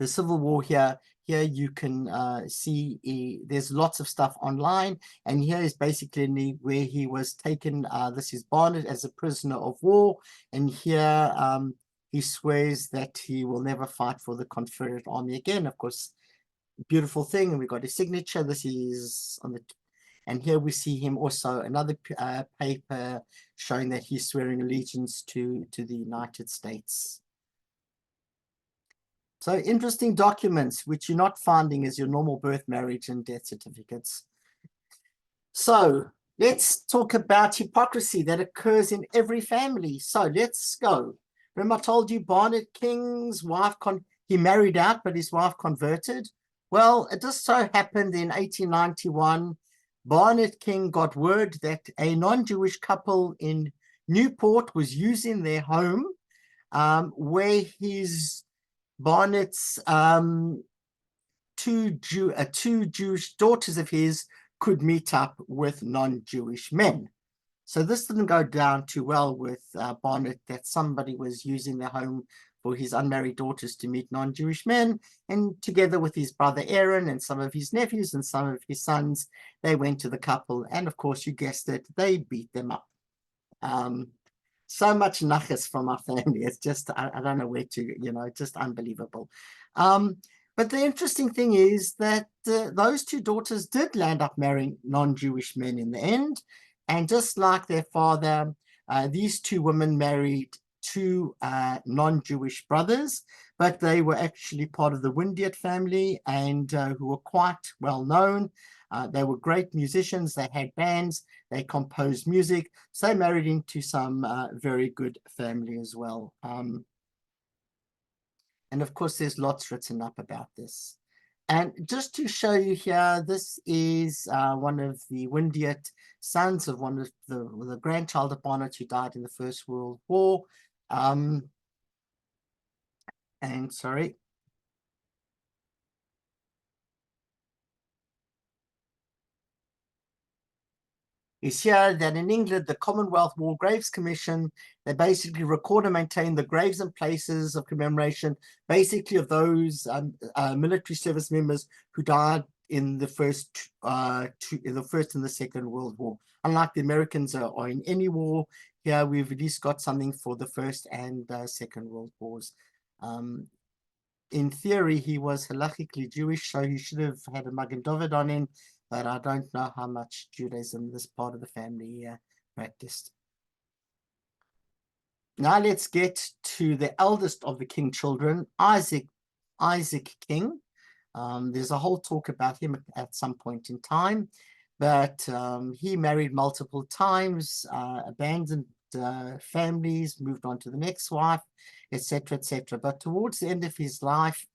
Civil War here. Here you can see there's lots of stuff online. And here is basically where he was taken. This is Barnett as a prisoner of war. And here he swears that he will never fight for the Confederate Army again. Of course, beautiful thing. And we got his signature. This is on the... And here we see him also, another paper showing that he's swearing allegiance to the United States. So interesting documents, which you're not finding as your normal birth, marriage, and death certificates. So let's talk about hypocrisy that occurs in every family. So let's go. Remember I told you Barnett King's wife, he married out, but his wife converted. Well, it just so happened in 1891, Barnett King got word that a non-Jewish couple in Newport was using their home where Barnett's two Jewish daughters of his could meet up with non-Jewish men. So this didn't go down too well with Barnett, that somebody was using their home for his unmarried daughters to meet non-Jewish men, and together with his brother Aaron and some of his nephews and some of his sons, they went to the couple, and of course, you guessed it, they beat them up. So much nachas from our family. It's just, I don't know where to, just unbelievable. But the interesting thing is that those two daughters did land up marrying non-Jewish men in the end. And just like their father, these two women married two non-Jewish brothers, but they were actually part of the Windiat family and who were quite well known. They were great musicians. They had bands. They composed music. So they married into some very good family as well. And of course, there's lots written up about this. And just to show you here, this is one of the Windiat sons of one of the grandchild of Barnett who died in the First World War. And sorry. Is here that in England, the Commonwealth War Graves Commission, they basically record and maintain the graves and places of commemoration, basically of those military service members who died in the first and the Second World War. Unlike the Americans are in any war, here we've at least got something for the First and Second World Wars. In theory, he was halachically Jewish, so he should have had a Magen David on him, but I don't know how much Judaism this part of the family practiced. Now let's get to the eldest of the King children, Isaac King. There's a whole talk about him at some point in time, but he married multiple times, abandoned families, moved on to the next wife, etc., etc. But towards the end of his life,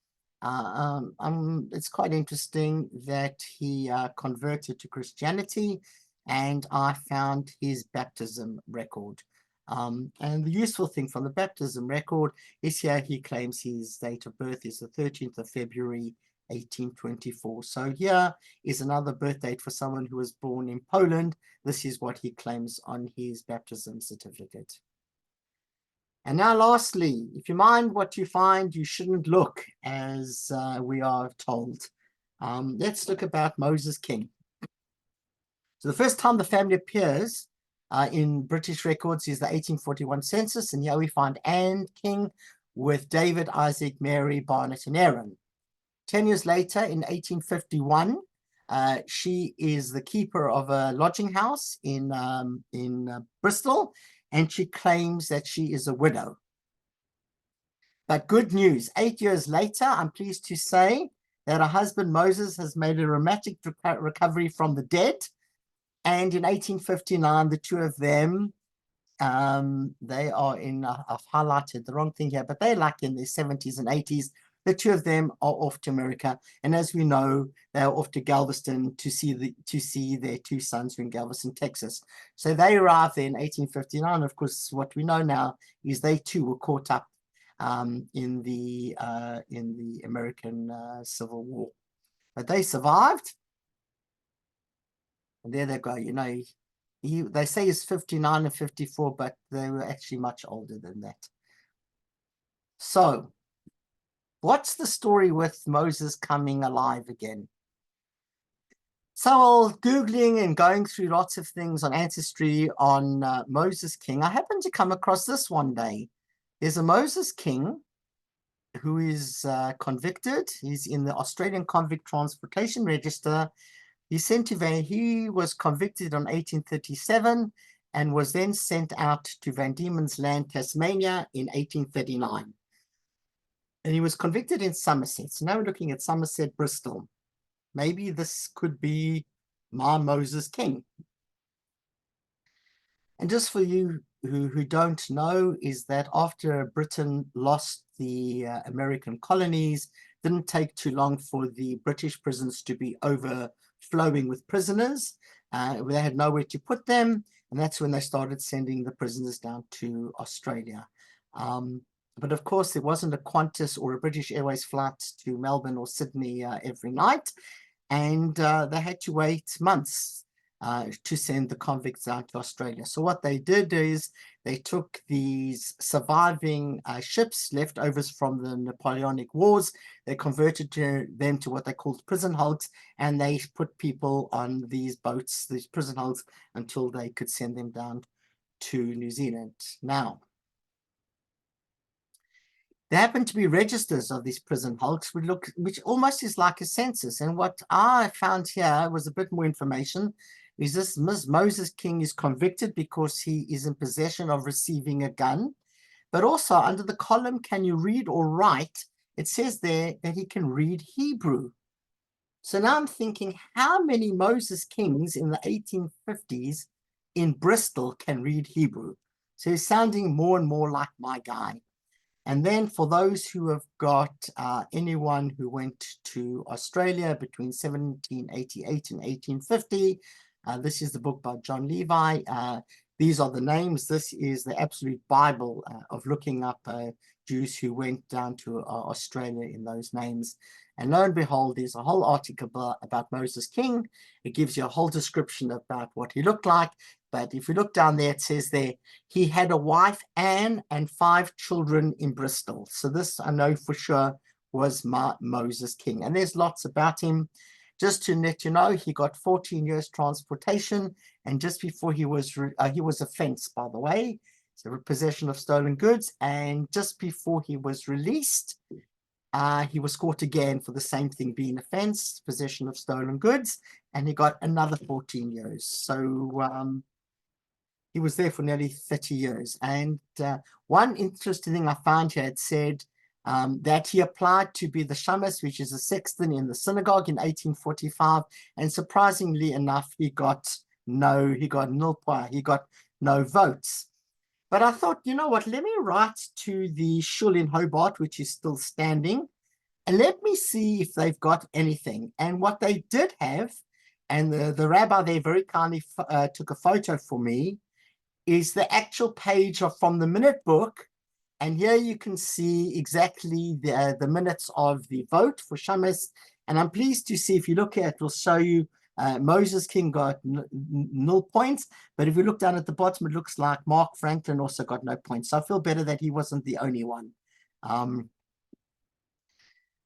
it's quite interesting that he converted to Christianity, and I found his baptism record. And the useful thing from the baptism record is here he claims his date of birth is the 13th of February 1824. So here is another birth date for someone who was born in Poland. This is what he claims on his baptism certificate. And now lastly, if you mind what you find, you shouldn't look, as we are told. Let's look about Moses King. So the first time the family appears in British records is the 1841 census, and here we find Anne King with David, Isaac, Mary, Barnett, and Aaron. 10 years later, in 1851, she is the keeper of a lodging house in Bristol, and she claims that she is a widow. But good news, 8 years later, I'm pleased to say that her husband Moses has made a dramatic recovery from the dead. And in 1859, the two of them, they are in, I've highlighted the wrong thing here, but they're like in their 70s and 80s. The two of them are off to America. And as we know, they're off to Galveston to see their two sons who are in Galveston, Texas. So they arrived there in 1859. Of course, what we know now is they too were caught up in the American Civil War. But they survived. And there they go. You know, they say he's 59 and 54, but they were actually much older than that. So, what's the story with Moses coming alive again? So, while Googling and going through lots of things on Ancestry on Moses King, I happened to come across this one day. There's a Moses King who is convicted. He's in the Australian Convict Transportation Register. He was convicted on 1837 and was then sent out to Van Diemen's Land, Tasmania in 1839. And he was convicted in Somerset. So now we're looking at Somerset, Bristol. Maybe this could be my Moses King. And just for you who don't know, is that after Britain lost the American colonies, didn't take too long for the British prisons to be overflowing with prisoners. They had nowhere to put them, and that's when they started sending the prisoners down to Australia. But of course, there wasn't a Qantas or a British Airways flight to Melbourne or Sydney every night, and they had to wait months to send the convicts out to Australia. So what they did is they took these surviving ships, leftovers from the Napoleonic Wars, they converted them to what they called prison hulks, and they put people on these boats, these prison hulks, until they could send them down to New Zealand. Now, there happen to be registers of these prison hulks, which almost is like a census. And what I found here was a bit more information. Is this Moses King is convicted because he is in possession of receiving a gun. But also under the column, can you read or write? It says there that he can read Hebrew. So now I'm thinking, how many Moses Kings in the 1850s in Bristol can read Hebrew? So he's sounding more and more like my guy. And then for those who have got anyone who went to Australia between 1788 and 1850, this is the book by John Levi. These are the names. This is the absolute Bible of looking up Jews who went down to Australia in those names. And lo and behold, there's a whole article about Moses King. It gives you a whole description about what he looked like. But if you look down there, it says there, he had a wife, Anne, and 5 children in Bristol. So this, I know for sure, was Moses King. And there's lots about him. Just to let you know, he got 14 years transportation. And just before he was offense, by the way, so possession of stolen goods. And just before he was released, he was caught again for the same thing, being offense, possession of stolen goods. And he got another 14 years. So he was there for nearly 30 years. And one interesting thing I found here, it said that he applied to be the shamus, which is a sexton in the synagogue in 1845. And surprisingly enough, he got nil point, he got no votes. But I thought, you know what, let me write to the shul in Hobart, which is still standing, and let me see if they've got anything. And what they did have and the rabbi there very kindly took a photo for me, is the actual page from the minute book. And here you can see exactly the minutes of the vote for Shamas. And I'm pleased to see, if you look at it, will show you Moses King got 0 points. But if you look down at the bottom, it looks like Mark Franklin also got no points. So I feel better that he wasn't the only one.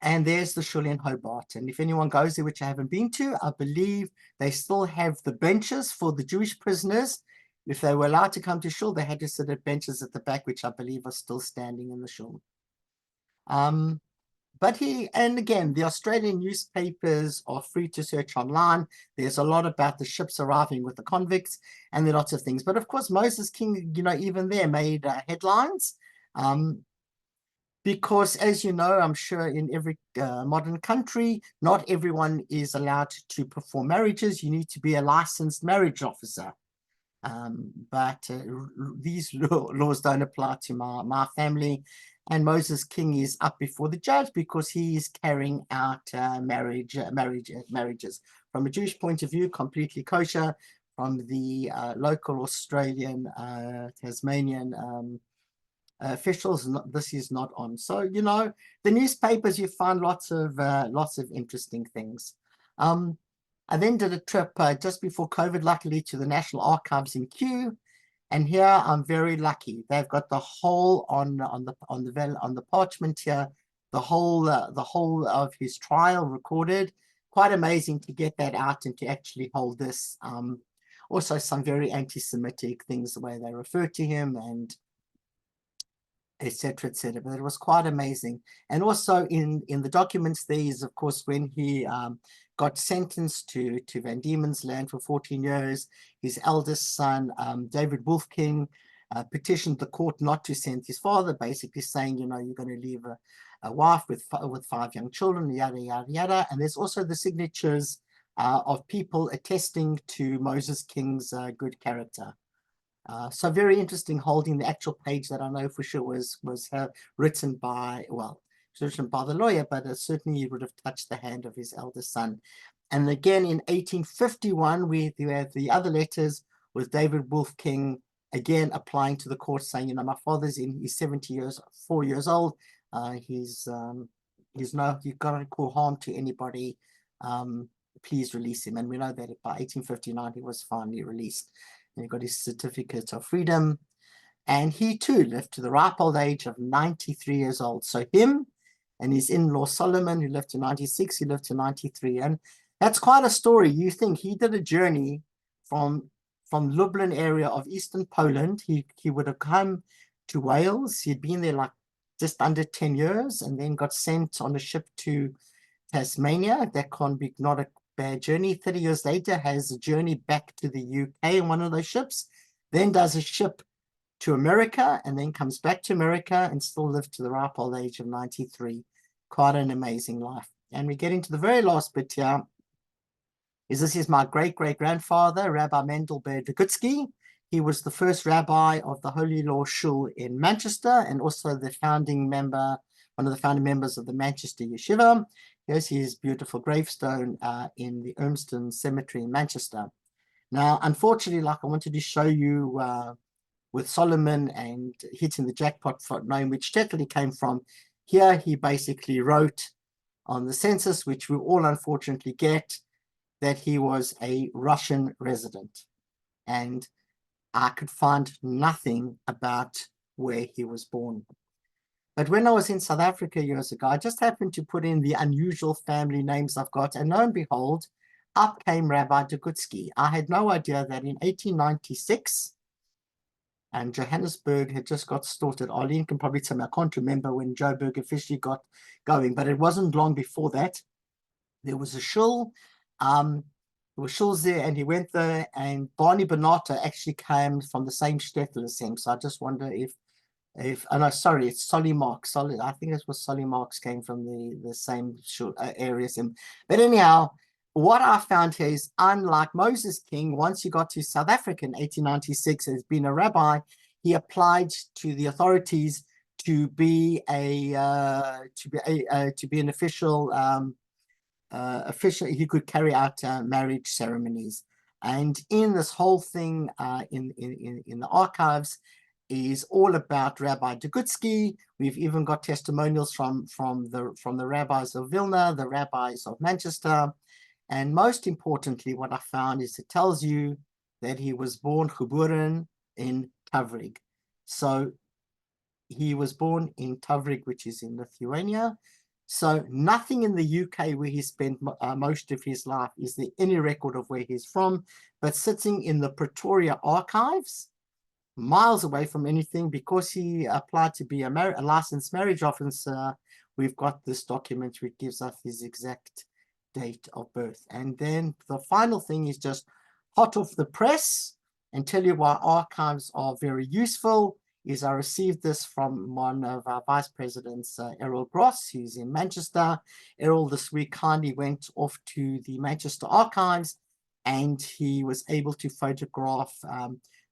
And there's the shul in Hobart. And if anyone goes there, which I haven't been to, I believe they still have the benches for the Jewish prisoners. If they were allowed to come to shul, they had to sit at benches at the back, which I believe are still standing in the shul. And again, the Australian newspapers are free to search online. There's a lot about the ships arriving with the convicts, and there are lots of things. But of course, Moses King, even there made headlines. Because, as you know, I'm sure in every modern country, not everyone is allowed to perform marriages. You need to be a licensed marriage officer. But these laws don't apply to my family. And Moses King is up before the judge because he is carrying out marriages. From a Jewish point of view, completely kosher. From the local Australian, Tasmanian officials, this is not on. So the newspapers, you find lots of interesting things. I then did a trip just before COVID, luckily, to the National Archives in Kew, and here I'm very lucky. They've got the whole on the parchment here, the whole of his trial recorded. Quite amazing to get that out and to actually hold this. Also, some very anti-Semitic things, the way they refer to him, and etc., etc. But it was quite amazing. And also in the documents, there is, of course, when he got sentenced to Van Diemen's Land for 14 years, his eldest son, David Wolfking, petitioned the court not to send his father, basically saying, you're going to leave a wife with 5 young children, yada, yada, yada. And there's also the signatures of people attesting to Moses King's good character. So very interesting, holding the actual page that I know for sure was written by, well, written by the lawyer, but certainly would have touched the hand of his eldest son. And again, in 1851, we have the other letters with David Wolfking, again, applying to the court saying, my father's he's 4 years old. He's no, you've got to cause harm to anybody. Please release him. And we know that by 1859, he was finally released. And he got his certificate of freedom. And he too lived to the ripe old age of 93 years old. So him and his in-law Solomon, who lived to 96, he lived to 93. And that's quite a story. You think he did a journey from Lublin area of eastern Poland. He would have come to Wales. He'd been there like just under 10 years and then got sent on a ship to Tasmania. That can be not a bad journey. 30 years later, has a journey back to the UK in one of those ships, then does a ship to America, and then comes back to America and still lived to the ripe old age of 93. Quite an amazing life. And we get into the very last bit here. This is my great-great-grandfather, Rabbi Mendel Berdegutsky. He was the first rabbi of the Holy Law Shul in Manchester and also the founding member, one of the founding members of the Manchester Yeshiva. Here's his beautiful gravestone in the Urmston Cemetery in Manchester. Now, unfortunately, like I wanted to show you with Solomon and hitting the jackpot for knowing which shtetl he came from, here he basically wrote on the census, which we all unfortunately get, that he was a Russian resident. And I could find nothing about where he was born. But when I was in South Africa years ago, I just happened to put in the unusual family names I've got, and lo and behold, up came Rabbi Degutsky. I had no idea that in 1896, and Johannesburg had just got started. Arlene can probably tell me, I can't remember when Joburg officially got going, but it wasn't long before that. There was a shul, there were shuls there, and he went there, and Barney Bernata actually came from the same shtetl as him. So I just wonder if oh no, sorry, it's Solly Marks. I think it was Solly Marks came from the same area as him. But anyhow, what I found here is, unlike Moses King, once he got to South Africa in 1896 as being a rabbi, he applied to the authorities to be an official officially, he could carry out marriage ceremonies. And in this whole thing, in the archives, is all about Rabbi Degutski. We've even got testimonials from the rabbis of Vilna, the rabbis of Manchester, and most importantly, what I found is it tells you that he was born Geboren in Tavrig. So he was born in Tavrig, which is in Lithuania. So nothing in the UK where he spent most of his life is there any record of where he's from, but sitting in the Pretoria archives, miles away from anything, because he applied to be a licensed marriage officer. We've got this document which gives us his exact date of birth. And then the final thing is just hot off the press, and tell you why archives are very useful, is I received this from one of our vice presidents, Errol Gross, who's in Manchester. Errol this week kindly went off to the Manchester archives, and he was able to photograph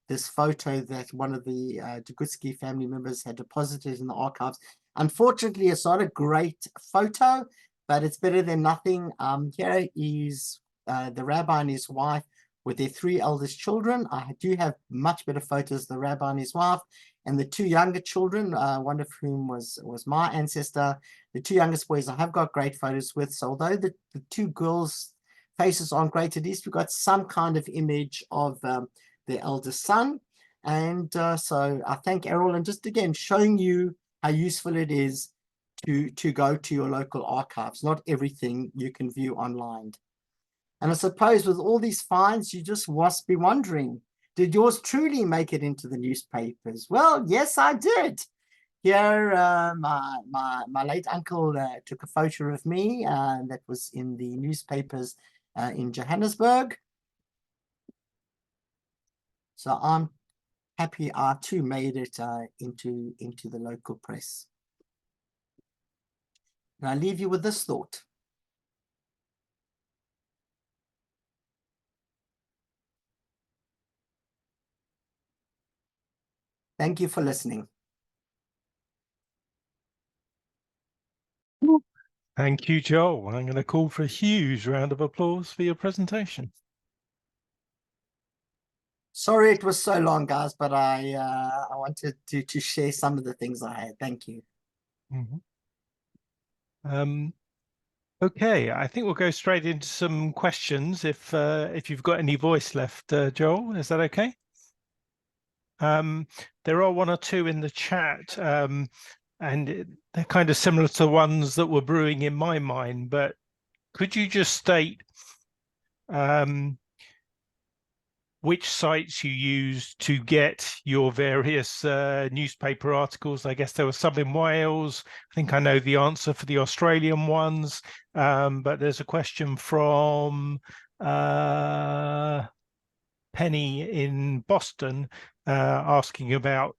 this photo that one of the Degutski family members had deposited in the archives. Unfortunately, it's not a great photo, but it's better than nothing. Here is the rabbi and his wife with their 3 eldest children. I do have much better photos of the rabbi and his wife and the 2 younger children, one of whom was my ancestor. The 2 youngest boys I have got great photos with. So although the 2 girls' faces aren't great, at least we've got some kind of image of their eldest son. And so I thank Errol, and just again showing you how useful it is to go to your local archives. Not everything you can view online. And I suppose with all these finds, you just must be wondering, did yours truly make it into the newspapers? Well, yes, I did. Here, my late uncle took a photo of me that was in the newspapers in Johannesburg. So I'm happy I too made it into the local press. And I leave you with this thought. Thank you for listening. Thank you, Joel. I'm going to call for a huge round of applause for your presentation. Sorry it was so long, guys, but I wanted to share some of the things I had. Thank you. Okay, I think we'll go straight into some questions if you've got any voice left, Joel. Is that okay? There are 1 or 2 in the chat, and they're kind of similar to the ones that were brewing in my mind, but could you just state which sites you use to get your various newspaper articles? I guess there was some in Wales. I think I know the answer for the Australian ones, but there's a question from Penny in Boston asking about,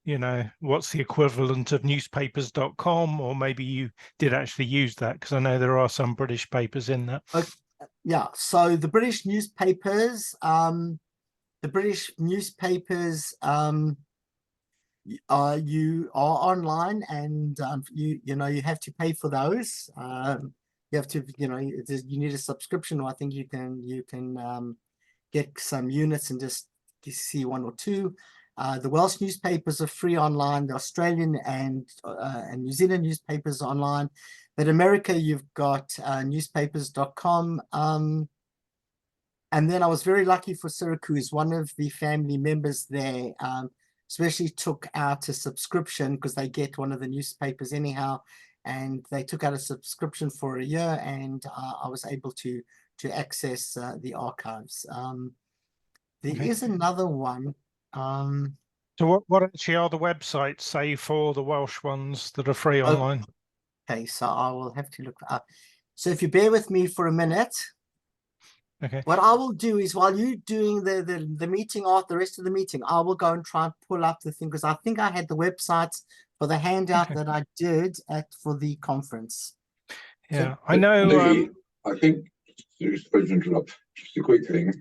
what's the equivalent of newspapers.com, or maybe you did actually use that, because I know there are some British papers in that. Yeah, so the British newspapers, you are online, and you have to pay for those. You have to, you need a subscription, or I think you can get some units and just see 1 or 2. The Welsh newspapers are free online. The Australian and New Zealand newspapers are online. But America, you've got newspapers.com. And then I was very lucky for Syracuse. One of the family members there especially took out a subscription, because they get one of the newspapers anyhow. And they took out a subscription for a year, and I was able to access the archives. There is another one. So what actually are the websites, say, for the Welsh ones that are free online? Okay, so I will have to look up. So if you bear with me for a minute. Okay. What I will do is, while you're doing the meeting, the rest of the meeting, I will go and try and pull up the thing, because I think I had the websites for the handout that I did for the conference. Yeah, so, I know. Levy, I think, sorry to interrupt, just a quick thing.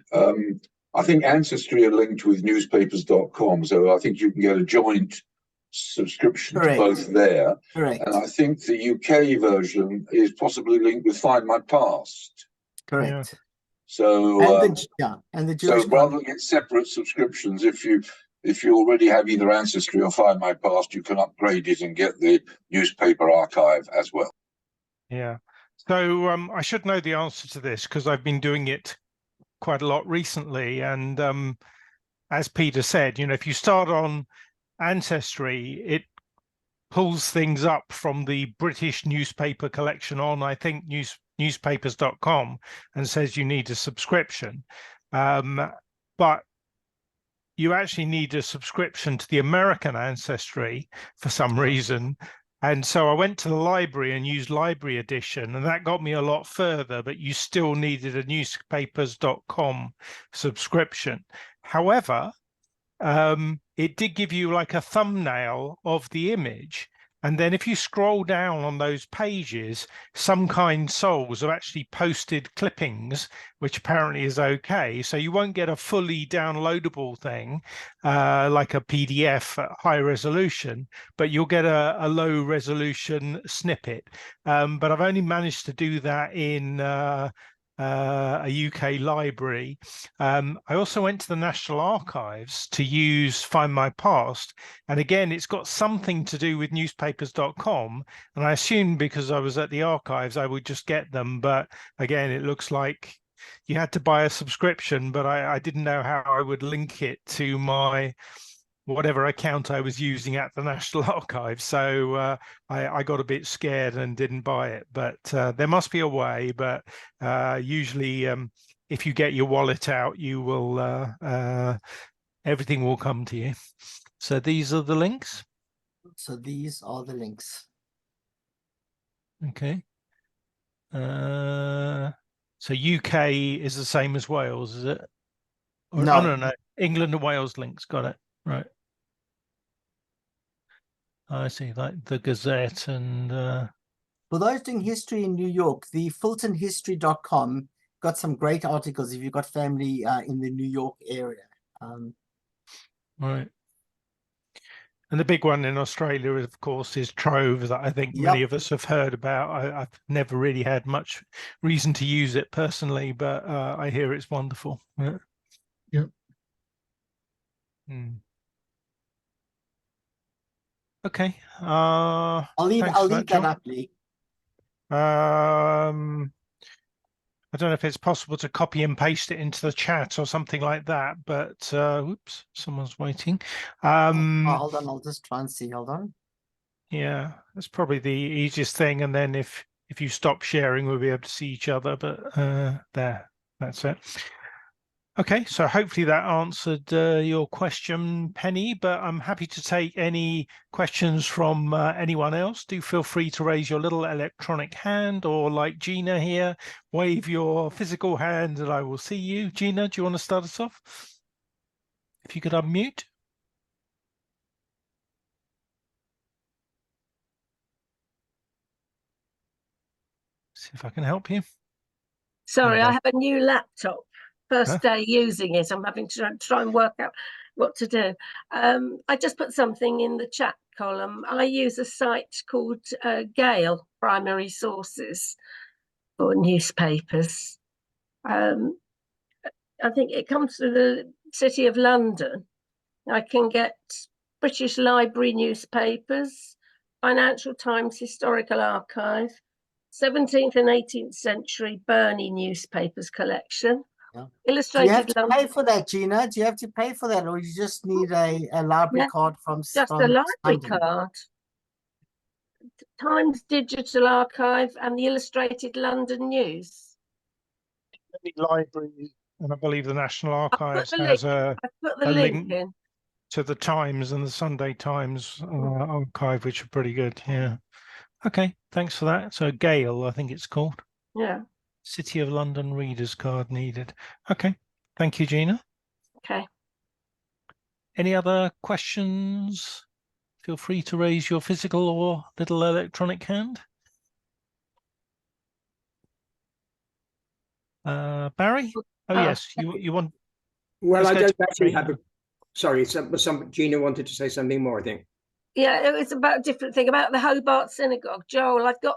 I think Ancestry are linked with newspapers.com, so I think you can get a joint subscription correct. to both there. Correct. And I think the UK version is possibly linked with Find My Past. Correct. So, And the Jewish so rather content. than get separate subscriptions, if you already have either Ancestry or Find My Past, you can upgrade it and get the newspaper archive as well. Yeah. So I should know the answer to this because I've been doing it quite a lot recently. And as Peter said, you know, if you start on Ancestry, it pulls things up from the British newspaper collection on, I think, newspapers.com, and says you need a subscription. But you actually need a subscription to the American Ancestry for some reason. And so I went to the library and used Library Edition, and that got me a lot further, but you still needed a newspapers.com subscription. However, it did give you like a thumbnail of the image. And then if you scroll down on those pages, Some Kind Souls have actually posted clippings, which apparently is okay. So you won't get a fully downloadable thing like a PDF at high resolution, but you'll get a low resolution snippet. But I've only managed to do that in a UK library. I also went to the National Archives to use Find My Past. And again, it's got something to do with newspapers.com. And I assumed because I was at the archives, I would just get them. But again, it looks like you had to buy a subscription, but I didn't know how I would link it to my whatever account I was using at the National Archives. So I got a bit scared and didn't buy it, but there must be a way. But usually if you get your wallet out, you will, everything will come to you. So these are the links. So these are the links. Okay. So UK is the same as Wales, is it? Or, No. Oh, no. England and Wales links. Got it. Right. I see, like the Gazette and For those doing history in New York, the FultonHistory.com got some great articles if you've got family in the New York area. right. And the big one in Australia, of course, is Trove, that I think many of us have heard about. I've never really had much reason to use it personally, but I hear it's wonderful. Yeah. Yep. Okay. I'll leave that up, Lee. I don't know if it's possible to copy and paste it into the chat or something like that, but oops, someone's waiting. Hold on, I'll just try and see. Hold on. Yeah, that's probably the easiest thing. And then if you stop sharing, we'll be able to see each other. But there, that's it. Okay, so hopefully that answered your question, Penny, but I'm happy to take any questions from anyone else. Do feel free to raise your little electronic hand, or like Gina here, wave your physical hand and I will see you. Gina, do you want to start us off? If you could unmute. See if I can help you. Sorry, I have a new laptop. First day using it, I'm having to try and work out what to do. I just put something in the chat column. I use a site called Gale Primary Sources for newspapers. I think it comes to the City of London. I can get British Library newspapers, Financial Times Historical Archive, 17th and 18th century Burney newspapers collection. Yeah. Illustrated. Do you have to pay for that, Gina? Do you have to pay for that, or you just need a library card from? Just a library card. Times Digital Archive and the Illustrated London News. The library, and I believe the National Archives has a link in to the Times and the Sunday Times archive, which are pretty good. Yeah. Okay, thanks for that. So Gale, I think it's called. Yeah. City of London readers card needed. Okay, thank you, Gina. Okay. Any other questions? Feel free to raise your physical or little electronic hand. Barry? Oh, yes, you want... Well, I don't actually have a... Sorry, Gina wanted to say something more, I think. Yeah, it was about a different thing, about the Hobart Synagogue. Joel, I've got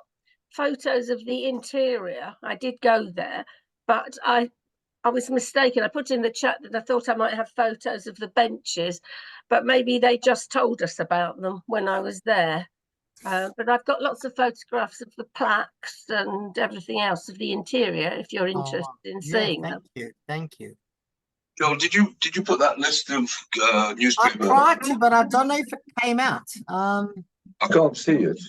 photos of the interior. I did go there. but I was mistaken. I put in the chat that I thought I might have photos of the benches, but maybe they just told us about them when I was there. But I've got lots of photographs of the plaques and everything else of the interior, if you're interested in seeing them. Thank you. Joel, did you put that list of I newspaper? tried to, but I don't know if it came out. I can't see it.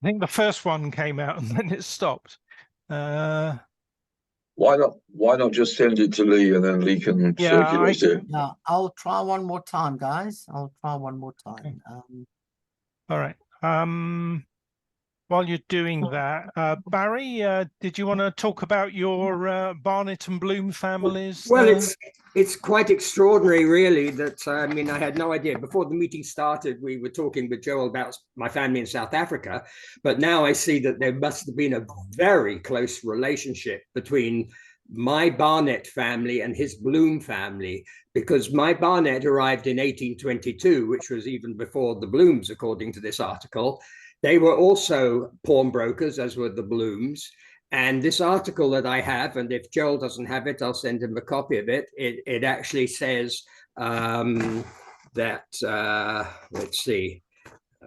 I think the first one came out and then it stopped. Why not just send it to Lee and then Lee can circulate it? Yeah, I'll try one more time, guys. I'll try one more time. Okay. All right. While you're doing that, Barry, did you want to talk about your Barnett and Bloom families? Well, it's quite extraordinary, really, that I mean, I had no idea. Before the meeting started, we were talking with Joel about my family in South Africa, but now I see that there must have been a very close relationship between my Barnett family and his Bloom family, because my Barnett arrived in 1822, which was even before the Blooms, according to this article. They were also pawnbrokers, as were the Blooms. And this article that I have, and if Joel doesn't have it, I'll send him a copy of it. It actually says that, let's see,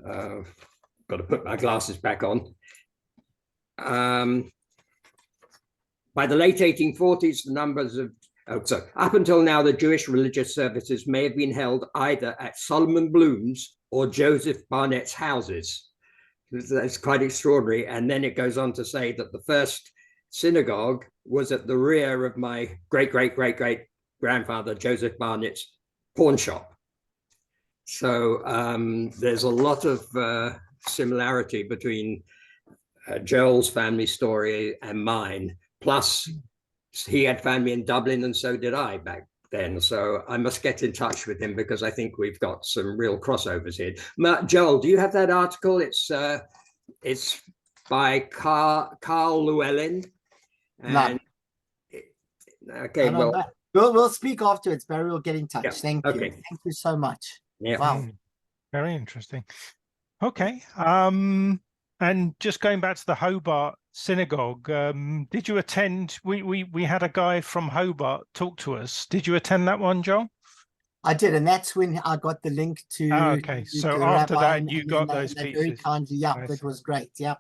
got to put my glasses back on. By the late 1840s, the numbers of, so up until now, the Jewish religious services may have been held either at Solomon Bloom's or Joseph Barnett's houses. That's quite extraordinary. And then it goes on to say that the first synagogue was at the rear of my great-great-great-great-grandfather, Joseph Barnett's pawn shop. So there's a lot of similarity between Joel's family story and mine. Plus, he had family in Dublin, and so did I back then. So I must get in touch with him because I think we've got some real crossovers here. Joel, do you have that article? It's by Carl Llewellyn. And okay, we'll speak afterwards, Barry. We'll get in touch. Yeah, Thank you. Thank you so much. Yeah. Wow. Very interesting. Okay. And just going back to the Hobart Synagogue, did you attend? We had a guy from Hobart talk to us. Did you attend that one, Joel? I did, and that's when I got the link to. Okay, so after that, you got those pieces. Very kindly, yeah, it was great. Yeah.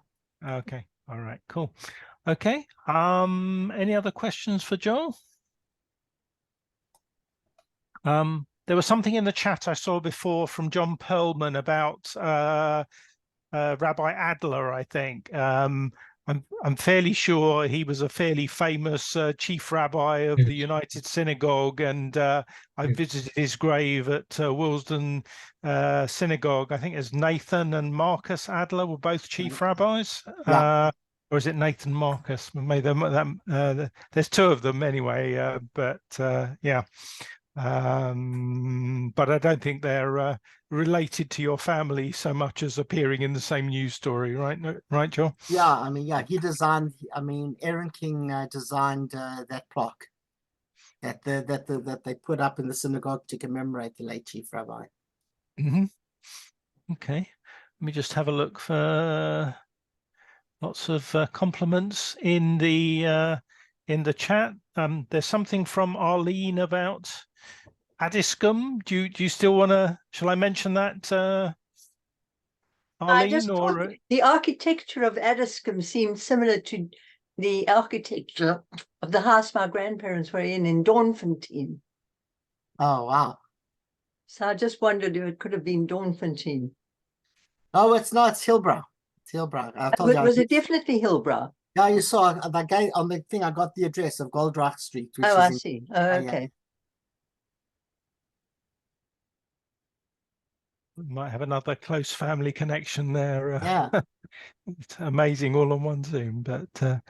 Okay. All right. Cool. Okay. Any other questions for Joel? There was something in the chat I saw before from John Perlman about Rabbi Adler, I think. I'm fairly sure he was a fairly famous chief rabbi of the United Synagogue, and I visited his grave at Willesden Synagogue. I think it's Nathan and Marcus Adler were both chief rabbis. Yeah. Or is it Nathan Marcus? Maybe there's two of them anyway, but yeah. But I don't think they're related to your family so much as appearing in the same news story, right? Right, Joel? Yeah, I mean, yeah, he designed. I mean, Aaron King designed that plaque that they put up in the synagogue to commemorate the late chief rabbi. Mm-hmm. Okay, let me just have a look for lots of compliments in the chat. There's something from Arlene about Addiscombe. Do you still want to? Shall I mention that, Arlene? I just thought the architecture of Addiscombe seemed similar to the architecture of the house my grandparents were in Dawnfontein. Oh wow! So I just wondered if it could have been Dawnfontein. Oh, it's not. It's Hillbrow. It's Hillbrow. I told you. Was it definitely Hillbrow? Yeah, you saw that guy on the thing. I got the address of Goldreich Street. Which Oh, is I see. Oh, okay. Yeah. We might have another close family connection there. Yeah. It's amazing all on one Zoom, but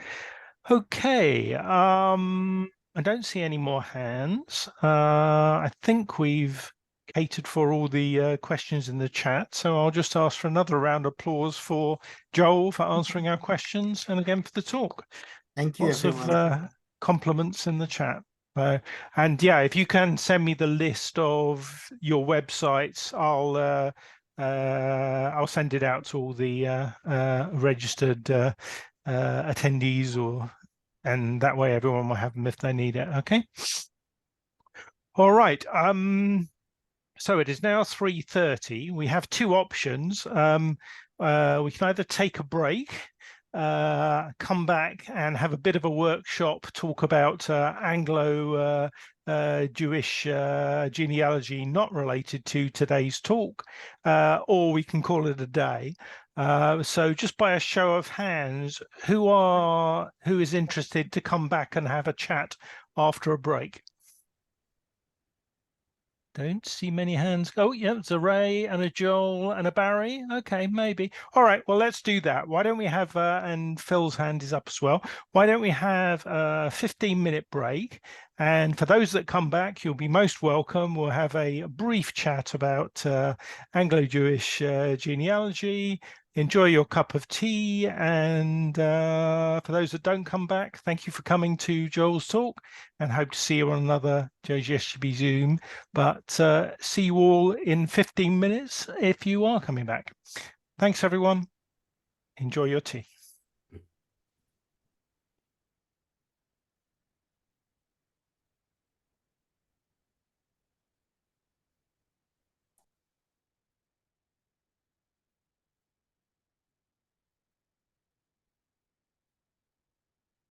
okay. I don't see any more hands. I think we've catered for all the questions in the chat, so I'll just ask for another round of applause for Joel for answering our questions, and again for the talk. Thank you. Lots everyone. of compliments in the chat. And yeah, if you can send me the list of your websites, I'll send it out to all the registered attendees or and that way everyone will have them if they need it. Okay. All right. So it is now 3:30. We have two options. We can either take a break, come back and have a bit of a workshop, talk about Anglo Jewish genealogy not related to today's talk, or we can call it a day. So just by a show of hands, who is interested to come back and have a chat after a break? Don't see many hands. Oh, yeah, it's a Ray and a Joel and a Barry. Okay, maybe. All right, well, let's do that. Why don't we have, and Phil's hand is up as well. Why don't we have a 15-minute break? And for those that come back, you'll be most welcome. We'll have a brief chat about Anglo-Jewish genealogy. Enjoy your cup of tea. And for those that don't come back, thank you for coming to Joel's talk, and hope to see you on another JGSGB Zoom. But see you all in 15 minutes if you are coming back. Thanks, everyone. Enjoy your tea.